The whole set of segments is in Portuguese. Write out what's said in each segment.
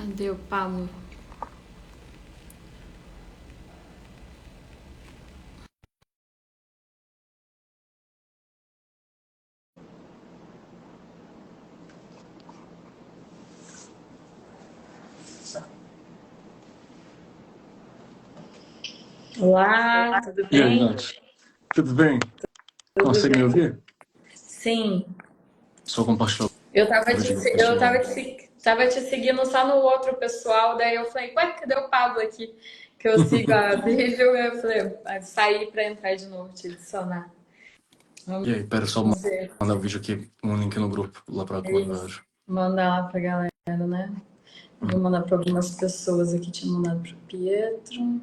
Cadê o Pablo? Olá, tudo E aí, bem? Nath? Tudo bem? Tudo Consegue me bem. ouvir? Sim, Só compartilhar eu tava o te, vídeo eu tava pessoal. tava te seguindo só no outro pessoal, daí eu falei, ué, cadê o Pablo aqui? Que eu sigo a vídeo, eu falei, sair pra entrar de novo, te adicionar. E aí, pera, só Vamos ver. mandar o vídeo aqui, um link no grupo, lá pra É isso. comunidade. Mandar lá pra galera, né? Vou mandar pra algumas pessoas aqui, tinha mandado pro Pietro.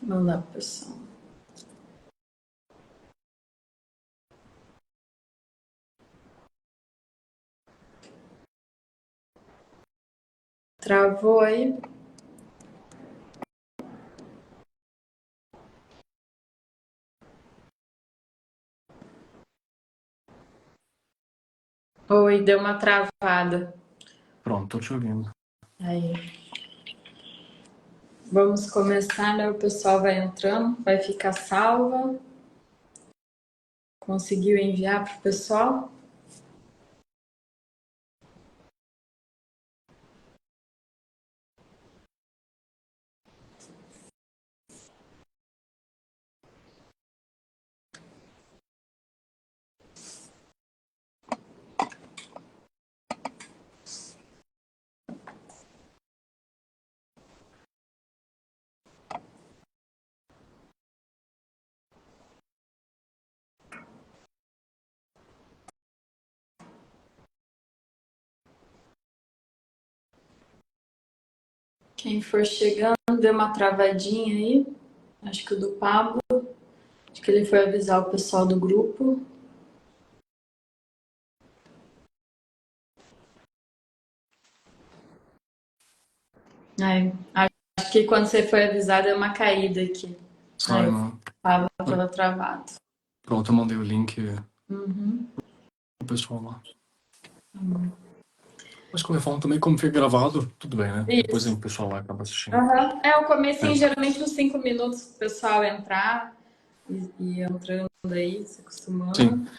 Mandar pro pessoal. Travou aí? Oi, deu uma travada. Pronto, tô te ouvindo. Aí. Vamos começar, né? O pessoal vai entrando, vai ficar salva. Conseguiu enviar para o pessoal? Quem for chegando, deu uma travadinha aí. Acho que o do Pablo. Acho que ele foi avisar o pessoal do grupo. Aí, acho que quando você foi avisar, deu uma caída aqui. Sai, Aí, o não. Pablo estava travado. Pronto, eu mandei o link Uhum. pro pessoal lá. Mas qualquer forma, também como fica gravado, tudo bem, né? Depois Isso. o pessoal lá acaba assistindo. Uhum. É, o comecinho, É. geralmente uns 5 minutos o pessoal entrar e entrando aí, se Sim. acostumando.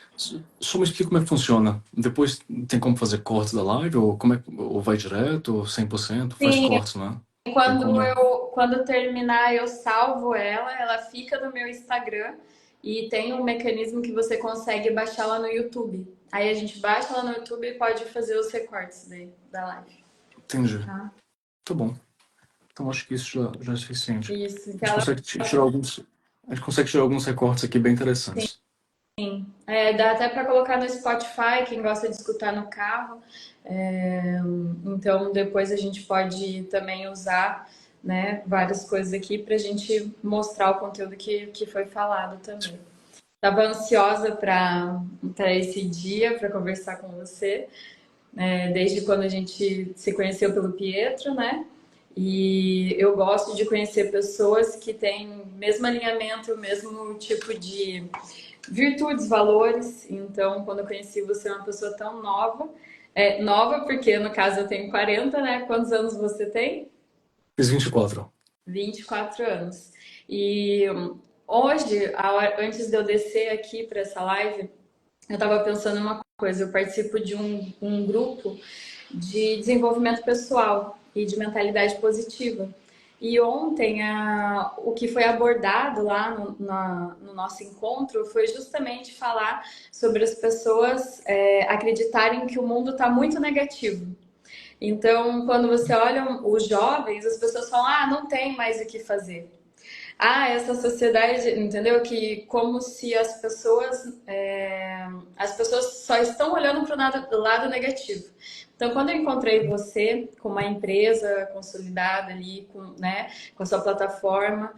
Só me explica como é que funciona. Depois tem como fazer cortes da live, ou como é ou vai direto, ou 100%? Faz Sim, cortes, né? Tem quando como... quando terminar, eu salvo ela, ela fica no meu Instagram e tem um mecanismo que você consegue baixar lá no YouTube. Aí a gente baixa lá no YouTube e pode fazer os recortes daí, da live, Entendi. tá? Tá bom. Então acho que isso já é suficiente. Isso, A que gente ela consegue tirar alguns, a gente consegue tirar alguns recortes aqui bem interessantes. dá até para colocar no Spotify, quem gosta de escutar no carro. É, então depois a gente pode também usar, né, várias coisas aqui para a gente mostrar o conteúdo que foi falado também. Estava ansiosa para esse dia, para conversar com você, desde quando a gente se conheceu pelo Pietro, né? E eu gosto de conhecer pessoas que têm o mesmo alinhamento, o mesmo tipo de virtudes, valores. Então, quando eu conheci você, é uma pessoa tão nova. É, nova porque, no caso, eu tenho 40, né? Quantos anos você tem? Fiz 24. 24 anos. E hoje, antes de eu descer aqui para essa live, eu estava pensando em uma coisa. Eu participo de um grupo de desenvolvimento pessoal e de mentalidade positiva. E ontem, o que foi abordado lá no nosso encontro foi justamente falar sobre as pessoas acreditarem que o mundo está muito negativo. Então, quando você olha os jovens, as pessoas falam: ah, não tem mais o que fazer. Ah, essa sociedade, entendeu? Que como se as pessoas só estão olhando para o lado negativo. Então, quando eu encontrei você com uma empresa consolidada ali, com, né, com a sua plataforma,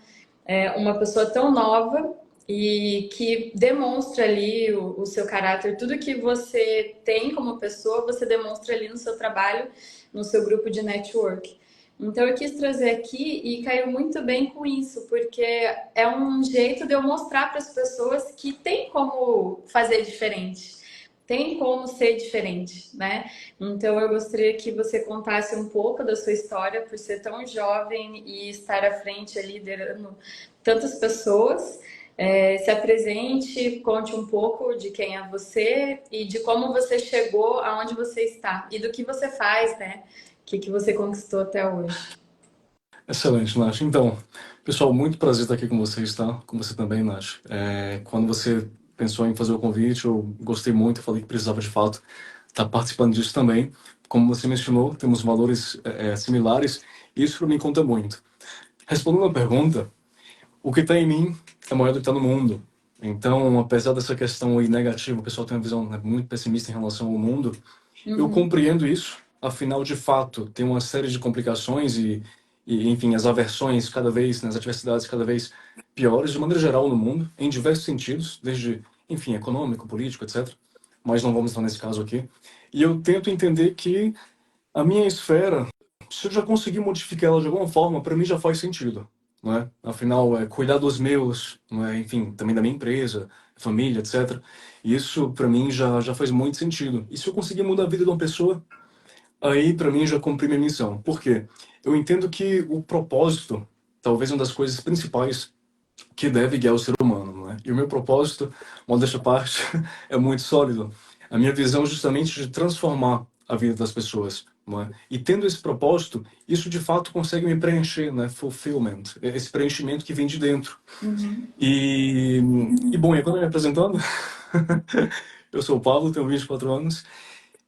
uma pessoa tão nova e que demonstra ali o seu caráter, tudo que você tem como pessoa, você demonstra ali no seu trabalho, no seu grupo de network. Então eu quis trazer aqui e caiu muito bem com isso, porque é um jeito de eu mostrar para as pessoas que tem como fazer diferente, tem como ser diferente, né? Então eu gostaria que você contasse um pouco da sua história por ser tão jovem e estar à frente ali liderando tantas pessoas. Se apresente, conte um pouco de quem é você e de como você chegou aonde você está e do que você faz, né? O que você conquistou até hoje. Excelente, Nath. Então, pessoal, muito prazer estar aqui com vocês, tá? Com você também, Nath. Quando você pensou em fazer o convite, eu gostei muito, eu falei que precisava de fato estar participando disso também. Como você mencionou, temos valores similares e isso para mim conta muito. Respondendo a pergunta, o que está em mim é maior do que está no mundo. Então, apesar dessa questão aí negativa, o pessoal tem uma visão, né, muito pessimista em relação ao mundo, eu Uhum, compreendo isso, afinal, de fato, tem uma série de complicações enfim, as aversões cada vez, as adversidades cada vez piores, de maneira geral, no mundo, em diversos sentidos, desde, enfim, econômico, político, etc. Mas não vamos entrar nesse caso aqui. E eu tento entender que a minha esfera, se eu já conseguir modificar ela de alguma forma, para mim já faz sentido, não é? Afinal, cuidar dos meus, não é? Enfim, também da minha empresa, família, etc. Isso para mim já faz muito sentido. E se eu conseguir mudar a vida de uma pessoa, aí para mim já cumpri minha missão. Por quê? Eu entendo que o propósito, talvez uma das coisas principais que deve guiar o ser humano, não é? E o meu propósito, modéstia à parte, é muito sólido. A minha visão é justamente de transformar a vida das pessoas, não é? E tendo esse propósito, isso de fato consegue me preencher, né? Fulfillment, esse preenchimento que vem de dentro. uhum, E, e bom, e agora me apresentando, eu sou o Pablo, tenho 24 anos.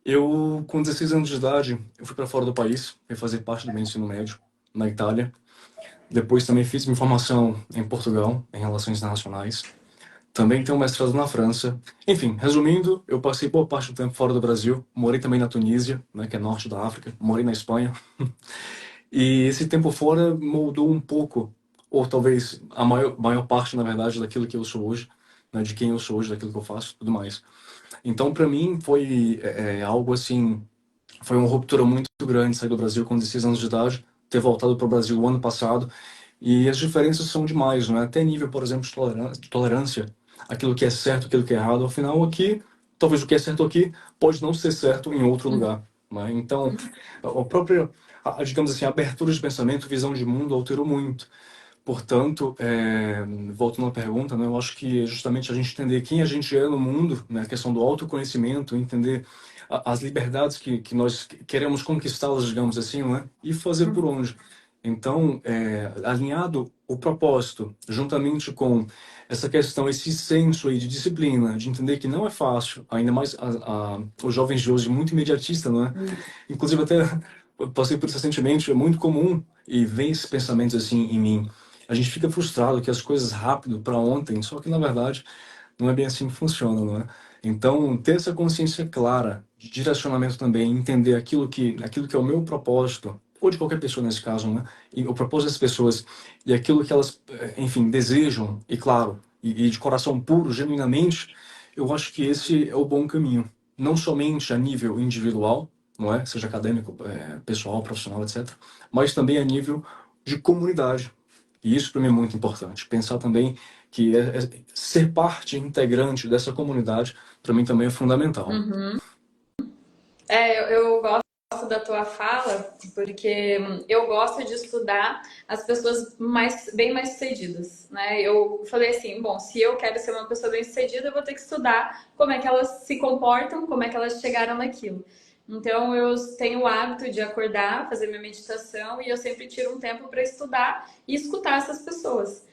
Eu, com 16 anos de idade, eu fui para fora do país, fui fazer parte do meu ensino médio na Itália. Depois também fiz minha formação em Portugal, em Relações Internacionais. Também tenho um mestrado na França. Enfim, resumindo, eu passei boa parte do tempo fora do Brasil. Morei também na Tunísia, né, que é norte da África. Morei na Espanha. E esse tempo fora moldou um pouco, ou talvez a maior parte, na verdade, daquilo que eu sou hoje, né, de quem eu sou hoje, daquilo que eu faço, tudo mais. Então, para mim, foi algo assim, foi uma ruptura muito grande sair do Brasil com 16 anos de idade, ter voltado para o Brasil o ano passado. E as diferenças são demais, né? Até nível, por exemplo, de tolerância, aquilo que é certo, aquilo que é errado. Afinal, aqui, talvez o que é certo aqui pode não ser certo em outro uhum, lugar, né? Então, a própria, digamos assim, a abertura de pensamento, visão de mundo alterou muito. Portanto, voltando à pergunta, né, eu acho que justamente a gente entender quem a gente é no mundo, né, a questão do autoconhecimento, entender as liberdades que nós queremos conquistá-las, digamos assim, não é? E fazer por uhum, onde. Então, alinhado o propósito, juntamente com essa questão, esse senso aí de disciplina, de entender que não é fácil, ainda mais os jovens de hoje, muito imediatista, não é? uhum. Inclusive, até eu passei por isso recentemente, é muito comum, e vem esses pensamentos assim em mim. A gente fica frustrado que as coisas rápido para ontem, só que na verdade não é bem assim que funciona, não é? Então, ter essa consciência clara de direcionamento também, entender aquilo que é o meu propósito, ou de qualquer pessoa nesse caso, né? E o propósito das pessoas e aquilo que elas, enfim, desejam, e claro, e de coração puro, genuinamente, eu acho que esse é o bom caminho. Não somente a nível individual, não é? Seja acadêmico, pessoal, profissional, etc., mas também a nível de comunidade. E isso para mim é muito importante. Pensar também que ser parte integrante dessa comunidade, para mim também é fundamental. Uhum. Eu gosto da tua fala, porque eu gosto de estudar as pessoas bem mais sucedidas, né? Eu falei assim, bom, se eu quero ser uma pessoa bem sucedida, eu vou ter que estudar como é que elas se comportam, como é que elas chegaram naquilo. Então, eu tenho o hábito de acordar, fazer minha meditação e eu sempre tiro um tempo para estudar e escutar essas pessoas.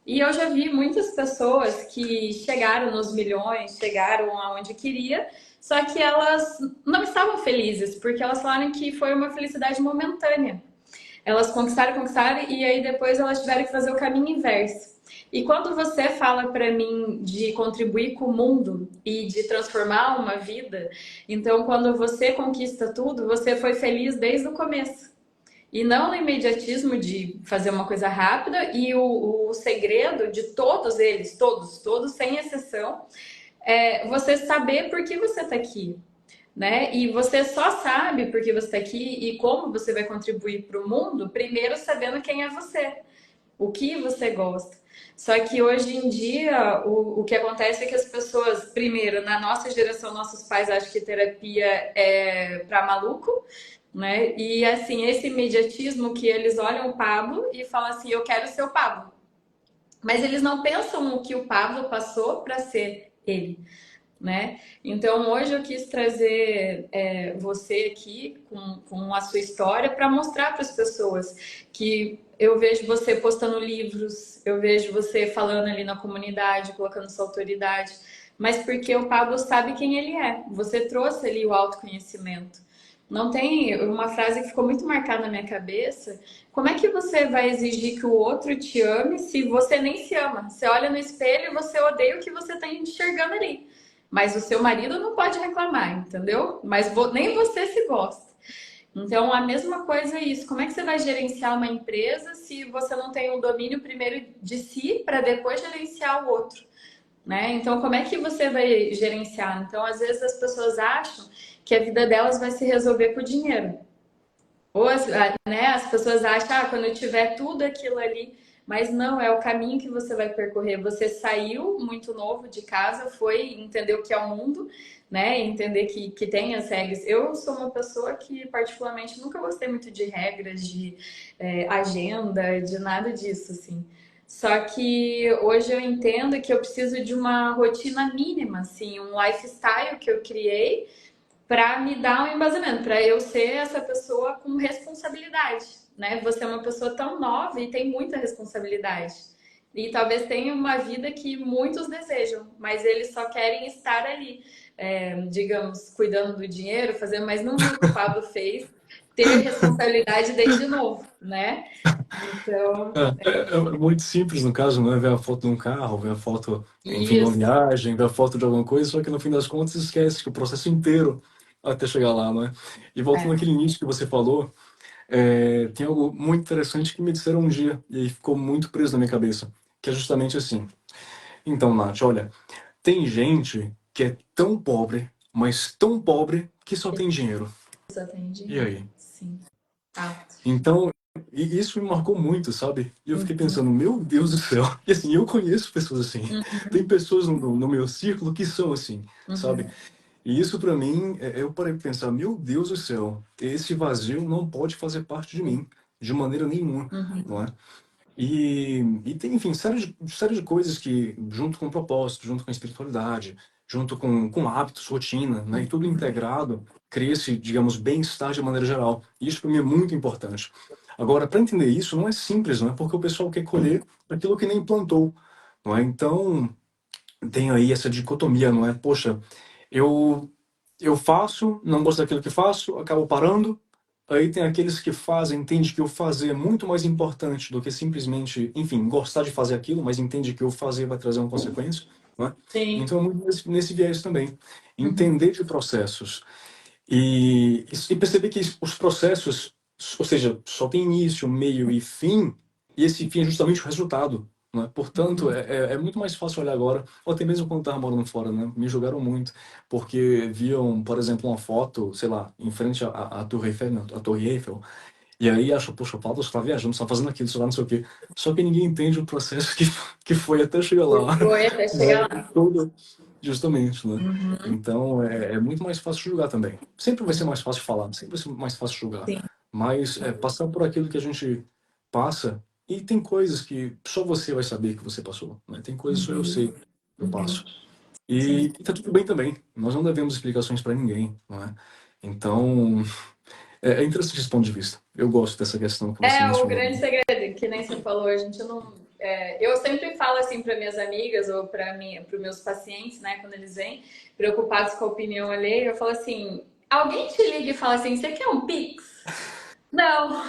E eu já vi muitas pessoas que chegaram nos milhões, chegaram aonde queria, só que elas não estavam felizes, porque elas falaram que foi uma felicidade momentânea. Elas conquistaram, conquistaram, e aí depois elas tiveram que fazer o caminho inverso. E quando você fala para mim de contribuir com o mundo e de transformar uma vida, então quando você conquista tudo, você foi feliz desde o começo. E não no imediatismo de fazer uma coisa rápida. E o segredo de todos eles, todos, sem exceção, é você saber por que você está aqui, né? E você só sabe por que você está aqui e como você vai contribuir para o mundo, primeiro sabendo quem é você, o que você gosta. Só que hoje em dia, o que acontece é que as pessoas, primeiro, na nossa geração, nossos pais acham que terapia é para maluco, né? E assim, esse imediatismo que eles olham o Pablo e falam assim: eu quero ser o Pablo. Mas eles não pensam o que o Pablo passou para ser ele, né? Então hoje eu quis trazer você aqui com a sua história para mostrar para as pessoas que eu vejo você postando livros, eu vejo você falando ali na comunidade, colocando sua autoridade, mas porque o Pablo sabe quem ele é. Você trouxe ali o autoconhecimento. Não tem uma frase que ficou muito marcada na minha cabeça. Como é que você vai exigir que o outro te ame se você nem se ama? Você olha no espelho e você odeia o que você está enxergando ali. Mas o seu marido não pode reclamar, entendeu? Mas nem você se gosta. Então, a mesma coisa é isso. Como é que você vai gerenciar uma empresa se você não tem um domínio primeiro de si para depois gerenciar o outro, né? Então, como é que você vai gerenciar? Então, às vezes as pessoas acham que a vida delas vai se resolver com dinheiro. Ou né, as pessoas acham, quando eu tiver tudo aquilo ali, mas não, é o caminho que você vai percorrer. Você saiu muito novo de casa, foi entender o que é o mundo, né? Entender que tem as regras. Eu sou uma pessoa que, particularmente, nunca gostei muito de regras, de agenda, de nada disso, assim. Só que hoje eu entendo que eu preciso de uma rotina mínima, assim, um lifestyle que eu criei para me dar um embasamento, para eu ser essa pessoa com responsabilidade, né? Você é uma pessoa tão nova e tem muita responsabilidade. E talvez tenha uma vida que muitos desejam, mas eles só querem estar ali, digamos, cuidando do dinheiro, fazendo, mas não viu o que o Pablo fez, ter responsabilidade desde novo, né? Então, É muito simples no caso, né? Ver a foto de um carro, ver a foto, enfim, de uma isso. viagem, ver a foto de alguma coisa, só que no fim das contas esquece que o processo inteiro até chegar lá, não é? E voltando É, àquele início que você falou, tem algo muito interessante que me disseram um dia, e aí ficou muito preso na minha cabeça, que é justamente assim. Então, Nath, olha, tem gente que é tão pobre, mas tão pobre que só tem dinheiro. só tem E dinheiro. aí? Sim, fato. Então, e isso me marcou muito, sabe? E eu fiquei Uhum, pensando, meu Deus do céu. E assim, eu conheço pessoas assim. Tem pessoas no meu círculo que são assim, sabe? uhum, E isso pra mim, eu parei pra pensar, meu Deus do céu, esse vazio não pode fazer parte de mim, de maneira nenhuma, uhum, não é? E tem, enfim, série de coisas que, junto com o propósito, junto com a espiritualidade, junto com hábitos, rotina, né, e tudo integrado, cria esse, digamos, bem-estar de maneira geral. E isso para mim é muito importante. Agora, para entender isso, não é simples, não é? Porque o pessoal quer colher aquilo que nem plantou, não é? Então, tem aí essa dicotomia, não é? Poxa, eu, eu faço, não gosto daquilo que faço, acabo parando. Aí tem aqueles que fazem, entende que o fazer é muito mais importante do que simplesmente, enfim, gostar de fazer aquilo, mas entende que o fazer vai trazer uma consequência, não é? sim. Então é muito nesse viés também. Uhum, Entender de processos e perceber que os processos, ou seja, só tem início, meio e fim, e esse fim é justamente o resultado. Né? Portanto, uhum. é muito mais fácil olhar agora, ou até mesmo quando estava morando fora, né? Me julgaram muito, porque viam, por exemplo, uma foto, sei lá, em frente à Torre Eiffel, né? A Torre Eiffel, e aí acham, poxa, o Paulo está viajando, está fazendo aquilo, sei lá, não sei o quê. Só que ninguém entende o processo que foi até chegar Que lá. foi até chegar Né? lá. Todo, justamente, né? Uhum, Então, é muito mais fácil julgar também. Sempre vai ser uhum. mais fácil falar, sempre vai ser mais fácil julgar. Sim. Mas passar por aquilo que a gente passa, e tem coisas que só você vai saber que você passou, né? Tem coisas que só eu Uhum, sei que eu uhum. passo. Sim. E tá tudo bem também. Nós não devemos explicações para ninguém, não é? Então, é interessante esse ponto de vista. Eu gosto dessa questão que você É, o mencionou. grande segredo, que nem você falou, a gente não. Eu sempre falo assim para minhas amigas ou para os meus pacientes, né, quando eles vêm preocupados com a opinião alheia, eu falo assim: alguém te liga e fala assim, você quer um Pix? Não,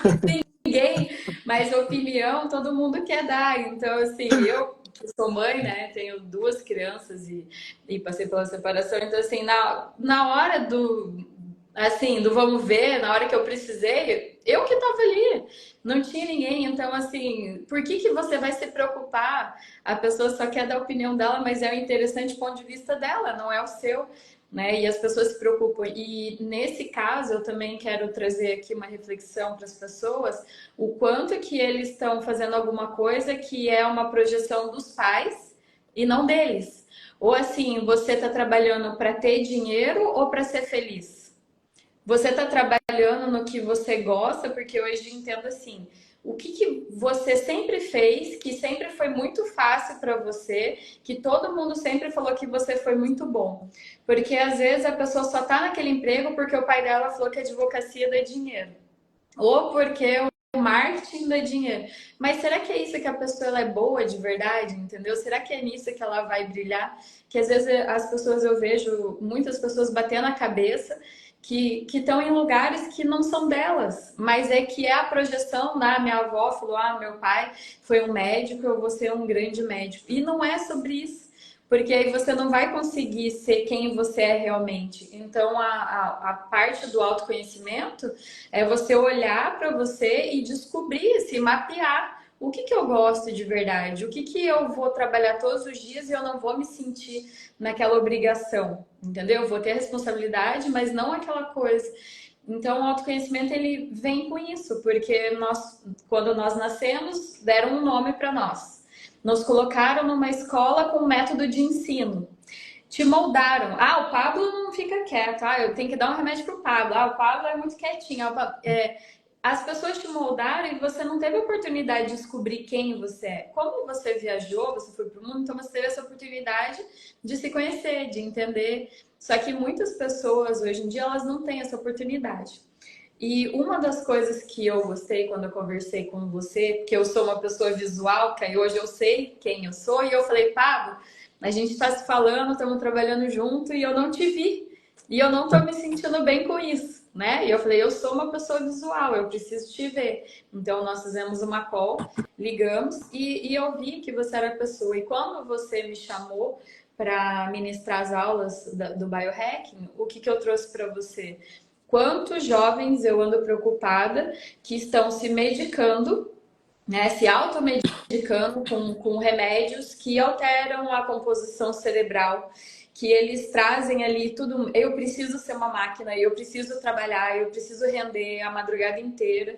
ninguém, mas opinião todo mundo quer dar. Então, assim, eu que sou mãe, né, tenho duas crianças e passei pela separação, então, assim, na hora assim, do vamos ver, na hora que eu precisei, eu que tava ali, não tinha ninguém. Então, assim, por que que você vai se preocupar? A pessoa só quer dar a opinião dela, mas é o interessante ponto de vista dela, não é o seu, né? E as pessoas se preocupam. E nesse caso, eu também quero trazer aqui uma reflexão para as pessoas, o quanto que eles estão fazendo alguma coisa que é uma projeção dos pais e não deles. Ou assim, você está trabalhando para ter dinheiro ou para ser feliz? Você está trabalhando no que você gosta, porque hoje entendo assim, o que, que você sempre fez, que sempre foi muito fácil para você, que todo mundo sempre falou que você foi muito bom. Porque às vezes a pessoa só está naquele emprego porque o pai dela falou que a advocacia dá dinheiro. Ou porque o marketing dá dinheiro. Mas será que é isso que a pessoa ela é boa de verdade, entendeu? Será que é nisso que ela vai brilhar? Que às vezes as pessoas, eu vejo muitas pessoas batendo a cabeça que estão em lugares que não são delas, mas é que é a projeção da minha avó falou, ah, meu pai foi um médico, eu vou ser um grande médico. E não é sobre isso, porque aí você não vai conseguir ser quem você é realmente. Então, a parte do autoconhecimento é você olhar para você e descobrir, se mapear o que, que eu gosto de verdade, o que, que eu vou trabalhar todos os dias e eu não vou me sentir naquela obrigação, entendeu? Eu vou ter responsabilidade, mas não aquela coisa. Então, o autoconhecimento ele vem com isso, porque nós, quando nós nascemos, deram um nome para nós. Nos colocaram numa escola com um método de ensino. Te moldaram. Ah, o Pablo não fica quieto. Ah, eu tenho que dar um remédio pro Pablo. Ah, o Pablo é muito quietinho. As pessoas te moldaram e você não teve a oportunidade de descobrir quem você é. Como você viajou, você foi pro mundo, então você teve essa oportunidade de se conhecer, de entender. Só que muitas pessoas hoje em dia elas não têm essa oportunidade. E uma das coisas que eu gostei quando eu conversei com você, que eu sou uma pessoa visual, que aí hoje eu sei quem eu sou, e eu falei, Pablo, a gente está se falando, estamos trabalhando junto e eu não te vi. E eu não estou me sentindo bem com isso, né? E eu falei, eu sou uma pessoa visual, eu preciso te ver. Então nós fizemos uma call, ligamos e eu vi que você era a pessoa. E quando você me chamou para ministrar as aulas do biohacking, o que, que eu trouxe para você? Quantos jovens eu ando preocupada que estão se medicando, né, se automedicando com remédios que alteram a composição cerebral, que eles trazem ali tudo. Eu preciso ser uma máquina, eu preciso trabalhar, eu preciso render a madrugada inteira.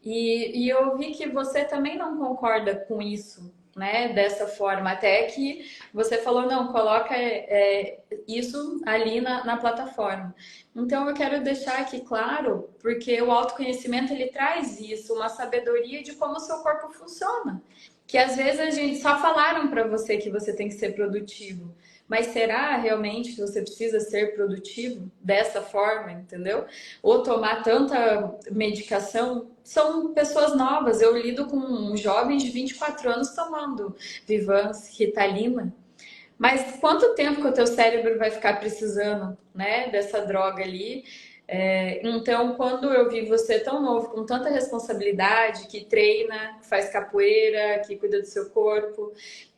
E eu vi que você também não concorda com isso, né? Dessa forma, até que você falou, não, coloca isso ali na plataforma. Então eu quero deixar aqui claro, porque o autoconhecimento ele traz isso, uma sabedoria de como o seu corpo funciona. Que às vezes a gente só falaram para você que você tem que ser produtivo. Mas será realmente que você precisa ser produtivo dessa forma, entendeu? Ou tomar tanta medicação? São pessoas novas. Eu lido com jovens de 24 anos tomando Vivance, Ritalina. Mas quanto tempo que o teu cérebro vai ficar precisando, né, dessa droga ali? Então, quando eu vi você tão novo, com tanta responsabilidade, que treina, que faz capoeira, que cuida do seu corpo,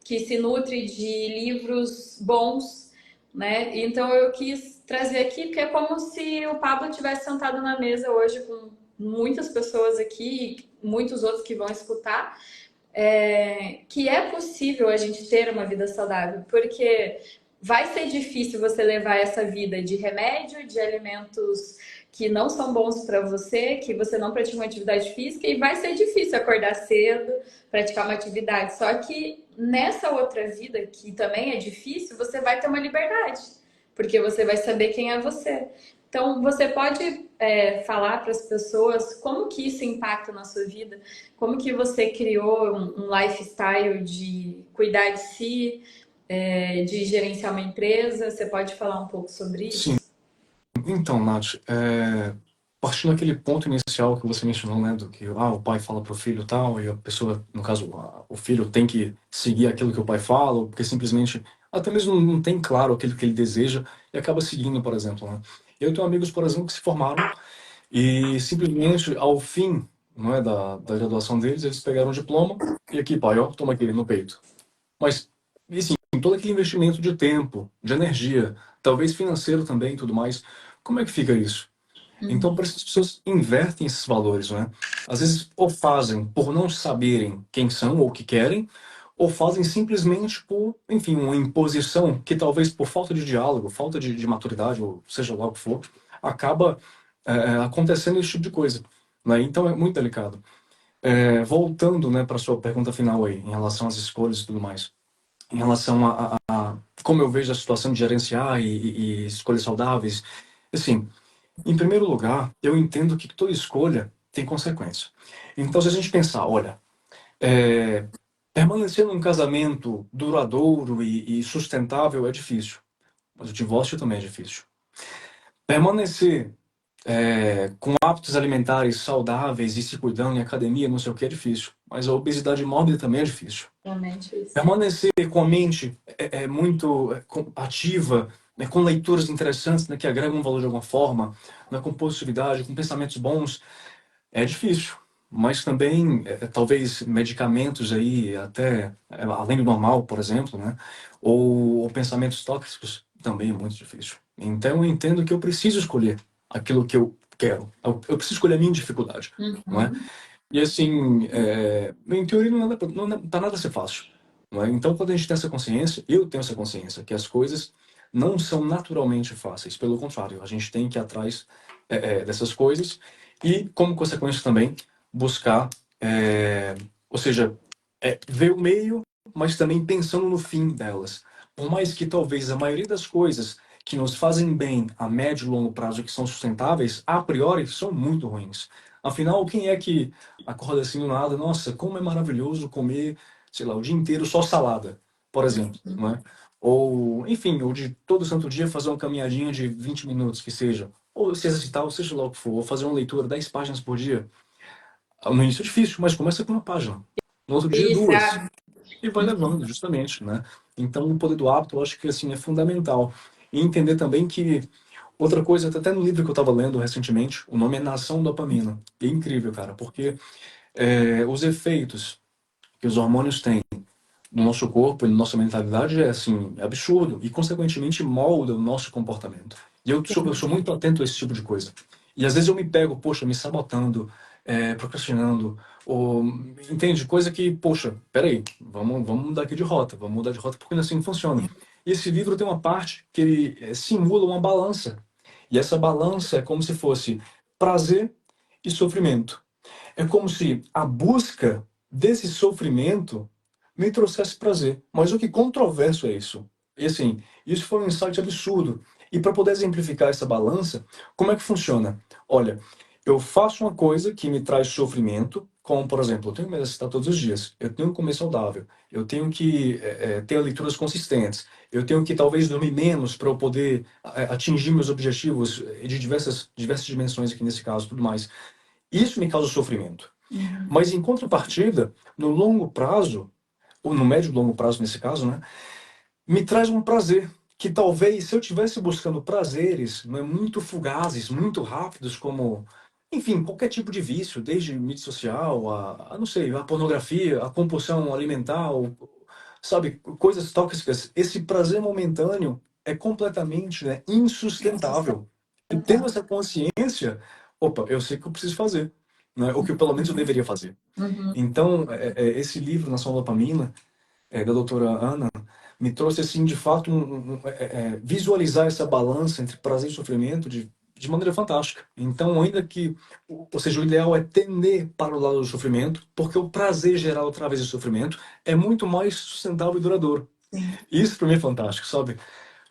que se nutre de livros bons, né? Então eu quis trazer aqui, porque é como se o Pablo tivesse sentado na mesa hoje com muitas pessoas aqui, muitos outros que vão escutar, que é possível a gente ter uma vida saudável, porque vai ser difícil você levar essa vida de remédio, de alimentos que não são bons para você, que você não pratica uma atividade física, e vai ser difícil acordar cedo, praticar uma atividade. Só que nessa outra vida, que também é difícil, você vai ter uma liberdade, porque você vai saber quem é você. Então, você pode falar para as pessoas como que isso impacta na sua vida, como que você criou um lifestyle de cuidar de si, de gerenciar uma empresa? Você pode falar um pouco sobre Sim, isso? então, Nath, partindo daquele ponto inicial que você mencionou, né, do que o pai fala pro filho tal, e a pessoa, no caso, o filho tem que seguir aquilo que o pai fala, ou porque simplesmente, até mesmo não tem claro aquilo que ele deseja, e acaba seguindo, por exemplo, né. Eu tenho amigos, por exemplo, que se formaram e simplesmente, ao fim, não é, da graduação deles, eles pegaram o diploma, e aqui, pai, ó, toma aquele no peito. Mas, e assim, todo aquele investimento de tempo, de energia, talvez financeiro também e tudo mais, como é que fica isso? Então, Uhum. por isso as pessoas invertem esses valores, né? Às vezes, ou fazem por não saberem quem são ou o que querem, ou fazem simplesmente por, enfim, uma imposição que talvez por falta de diálogo, falta de maturidade, ou seja lá o que for, acaba acontecendo esse tipo de coisa, né? Então, é muito delicado. Voltando, né, para sua pergunta final aí, em relação às escolhas e tudo mais, em relação a como eu vejo a situação de gerenciar e escolhas saudáveis, assim, em primeiro lugar, eu entendo que toda escolha tem consequência. Então, se a gente pensar, olha, é, permanecer num casamento duradouro e sustentável é difícil, mas o divórcio também é difícil. Permanecer com hábitos alimentares saudáveis e se cuidando em academia, não sei o que, é difícil, mas a obesidade mórbida também é difícil. Realmente isso. Permanecer com a mente muito ativa, né, com leituras interessantes, né, que agregam valor de alguma forma, né, com positividade, com pensamentos bons, é difícil. Mas também, talvez, medicamentos aí, até além do normal, por exemplo, né, ou pensamentos tóxicos, também é muito difícil. Então, eu entendo que eu preciso escolher aquilo que eu quero. Eu preciso escolher a minha dificuldade, não é? Uhum. E assim, em teoria não tá nada a ser fácil, não é? Então, quando a gente tem essa consciência, eu tenho essa consciência, que as coisas não são naturalmente fáceis. Pelo contrário, a gente tem que ir atrás dessas coisas e, como consequência também, buscar, ou seja, ver o meio, mas também pensando no fim delas. Por mais que talvez a maioria das coisas que nos fazem bem a médio e longo prazo, que são sustentáveis, a priori são muito ruins. Afinal, quem é que acorda assim do nada? Nossa, como é maravilhoso comer, sei lá, o dia inteiro só salada, por exemplo, não é? Ou, enfim, ou de todo santo dia fazer uma caminhadinha de 20 minutos, que seja. Ou se exercitar, ou seja lá o que for, ou fazer uma leitura 10 páginas por dia. No início é difícil, mas começa com uma página. No outro dia, Isso, duas. E vai levando, justamente, né? Então, o poder do hábito, eu acho que, assim, é fundamental. E entender também que outra coisa, até no livro que eu estava lendo recentemente, o nome é Nação Dopamina. E é incrível, cara, porque os efeitos que os hormônios têm no nosso corpo e na nossa mentalidade é assim, é absurdo e consequentemente molda o nosso comportamento. E eu sou muito atento a esse tipo de coisa. E às vezes eu me pego, poxa, me sabotando, procrastinando, ou entende? Coisa que, poxa, peraí, vamos mudar aqui de rota, vamos mudar de rota porque não é assim que funciona. E esse livro tem uma parte que ele simula uma balança. E essa balança é como se fosse prazer e sofrimento. É como se a busca desse sofrimento me trouxesse prazer. Mas o que controverso é isso? E assim, isso foi um insight absurdo. E para poder exemplificar essa balança, como é que funciona? Olha, eu faço uma coisa que me traz sofrimento, como por exemplo, eu tenho que me exercitar todos os dias, eu tenho que comer saudável, eu tenho que ter leituras consistentes, eu tenho que talvez dormir menos para eu poder atingir meus objetivos de diversas dimensões aqui nesse caso, tudo mais. Isso me causa sofrimento. Uhum. Mas em contrapartida, no longo prazo, ou no médio e longo prazo nesse caso, né, me traz um prazer. Que talvez se eu estivesse buscando prazeres, não é, muito fugazes, muito rápidos, como, enfim, qualquer tipo de vício, desde mídia social, a não sei, a pornografia, a compulsão alimentar, sabe, coisas tóxicas, esse prazer momentâneo é completamente, né, insustentável. E tendo essa consciência, opa, eu sei o que eu preciso fazer, né, ou que pelo menos eu deveria fazer. Uhum. Então, esse livro, Nação Dopamina, da doutora Ana, me trouxe, assim, de fato, visualizar essa balança entre prazer e sofrimento de maneira fantástica. Então, ainda que, ou seja, o ideal é tender para o lado do sofrimento, porque o prazer geral através do sofrimento é muito mais sustentável e duradouro. Sim. Isso para mim é fantástico, sabe?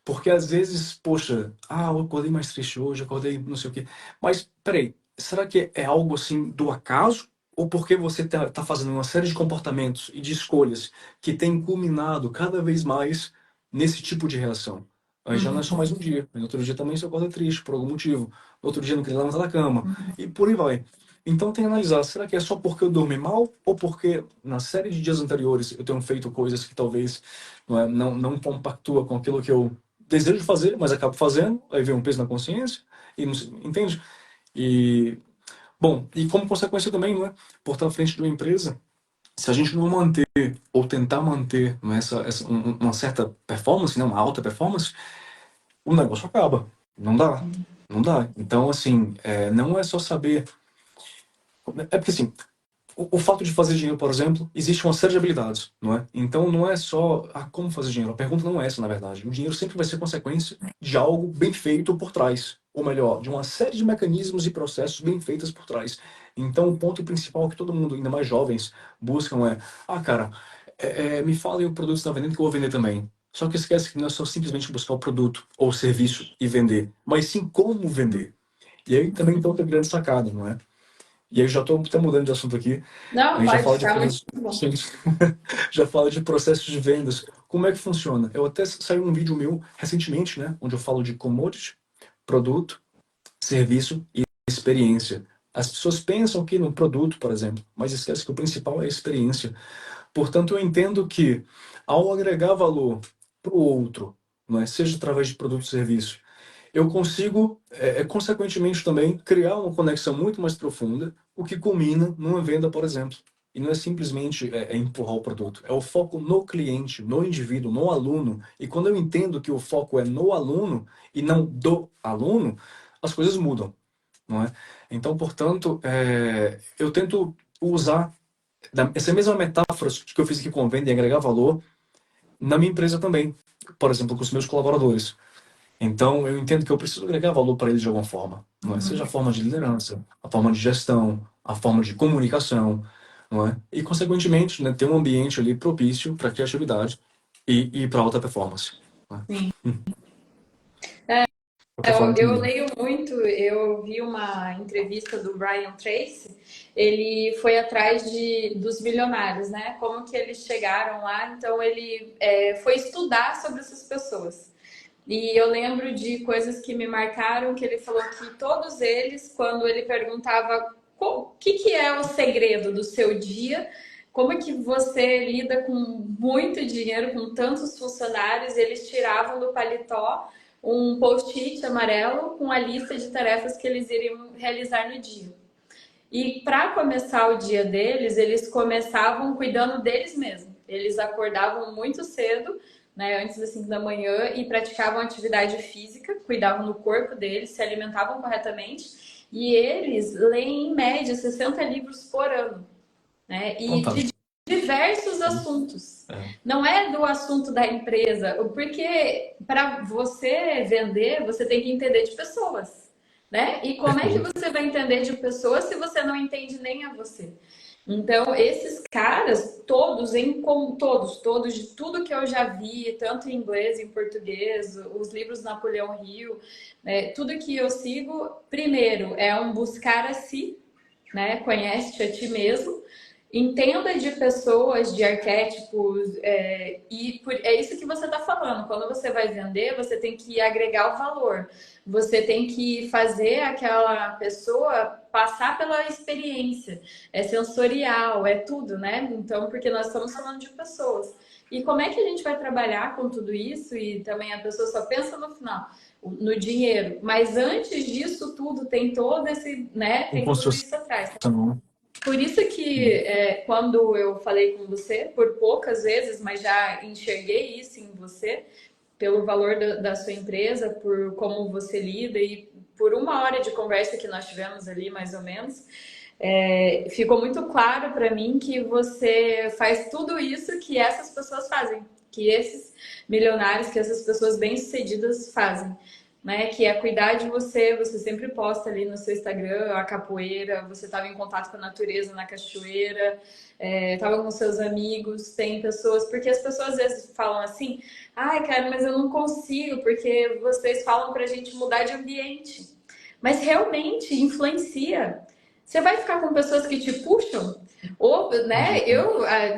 Porque às vezes, poxa, eu acordei mais triste hoje, acordei não sei o quê. Mas, peraí, será que é algo assim do acaso? Ou porque você tá fazendo uma série de comportamentos e de escolhas que tem culminado cada vez mais nesse tipo de reação? Aí já não é só mais um dia. No outro dia também você acorda triste por algum motivo. No outro dia não queria levantar da cama. E por aí vai. Então tem que analisar, será que é só porque eu dormi mal? Ou porque na série de dias anteriores eu tenho feito coisas que talvez não compactua com aquilo que eu desejo fazer, mas acabo fazendo, aí vem um peso na consciência, e entende? E, bom, e como consequência também, não é? Por estar à frente de uma empresa, se a gente não manter, ou tentar manter uma certa performance, né, uma alta performance, o negócio acaba. Não dá. Não dá. Então, assim, não é só saber. É porque, assim, o fato de fazer dinheiro, por exemplo, existe uma série de habilidades, não é? Então, não é só como fazer dinheiro. A pergunta não é essa, na verdade. O dinheiro sempre vai ser consequência de algo bem feito por trás. Ou melhor, de uma série de mecanismos e processos bem feitos por trás. Então, o ponto principal que todo mundo, ainda mais jovens, buscam cara, me falem o produto que você está vendendo que eu vou vender também. Só que esquece que não é só simplesmente buscar o produto ou o serviço e vender, mas sim como vender. E aí também tem outra grande sacada, não é? E aí já estou até mudando de assunto aqui. A Não, gente já pode fala de ficar muito processos, bom. sim, já fala de processos de vendas. Como é que funciona? Eu até saiu um vídeo meu recentemente, né, onde eu falo de commodity, produto, serviço e experiência. As pessoas pensam que no produto, por exemplo, mas esquece que o principal é a experiência. Portanto, eu entendo que ao agregar valor para o outro, não é, seja através de produto e serviço, eu consigo, consequentemente também, criar uma conexão muito mais profunda, o que culmina numa venda, por exemplo. E não é simplesmente empurrar o produto, é o foco no cliente, no indivíduo, no aluno. E quando eu entendo que o foco é no aluno e não do aluno, as coisas mudam, não é? Então, portanto, eu tento usar essa mesma metáfora que eu fiz aqui com venda e agregar valor na minha empresa também, por exemplo, com os meus colaboradores. Então, eu entendo que eu preciso agregar valor para eles de alguma forma, não é? Seja a forma de liderança, a forma de gestão, a forma de comunicação, não é? E, consequentemente, né, ter um ambiente ali propício para criatividade e para alta performance. Né? Sim. Qualquer forma Eu também. leio muito, eu vi uma entrevista do Brian Tracy, ele foi atrás dos milionários, né? Como que eles chegaram lá, então ele foi estudar sobre essas pessoas. E eu lembro de coisas que me marcaram, que ele falou que todos eles, quando ele perguntava o que, que é o segredo do seu dia, como é que você lida com muito dinheiro, com tantos funcionários, eles tiravam do paletó um post-it amarelo com a lista de tarefas que eles iriam realizar no dia. E para começar o dia deles, eles começavam cuidando deles mesmos. Eles acordavam muito cedo, né, antes das 5 da manhã, e praticavam atividade física, cuidavam do corpo deles, se alimentavam corretamente. E eles leem, em média, 60 livros por ano, né? E de Fantástico. diversos assuntos. É, Não é do assunto da empresa, porque para você vender, você tem que entender de pessoas, né? E como é que perfeito. você vai entender de pessoas se você não entende nem a você? Então, esses caras, todos, de tudo que eu já vi, tanto em inglês, em português, os livros Napoleão Hill, né, tudo que eu sigo, primeiro é um buscar a si, né? Conhece-te a ti mesmo. Entenda de pessoas, de arquétipos, é isso que você está falando. Quando você vai vender, você tem que agregar o valor. Você tem que fazer aquela pessoa passar pela experiência. É sensorial, é tudo, né? Então, porque nós estamos falando de pessoas. E como é que a gente vai trabalhar com tudo isso? E também a pessoa só pensa no final, no dinheiro. Mas antes disso tudo, tem todo esse, né? Com Tem tudo construção. isso atrás. Por isso que quando eu falei com você, por poucas vezes, mas já enxerguei isso em você, pelo valor da sua empresa, por como você lida e por uma hora de conversa que nós tivemos ali, mais ou menos, ficou muito claro para mim que você faz tudo isso que essas pessoas fazem, que esses milionários, que essas pessoas bem-sucedidas fazem. Né, que é cuidar de você, você sempre posta ali no seu Instagram a capoeira, você estava em contato com a natureza na cachoeira, estava com seus amigos, tem pessoas, porque as pessoas às vezes falam assim, ai cara, mas eu não consigo, porque vocês falam pra gente mudar de ambiente. Mas realmente influencia. Você vai ficar com pessoas que te puxam? Ou, né,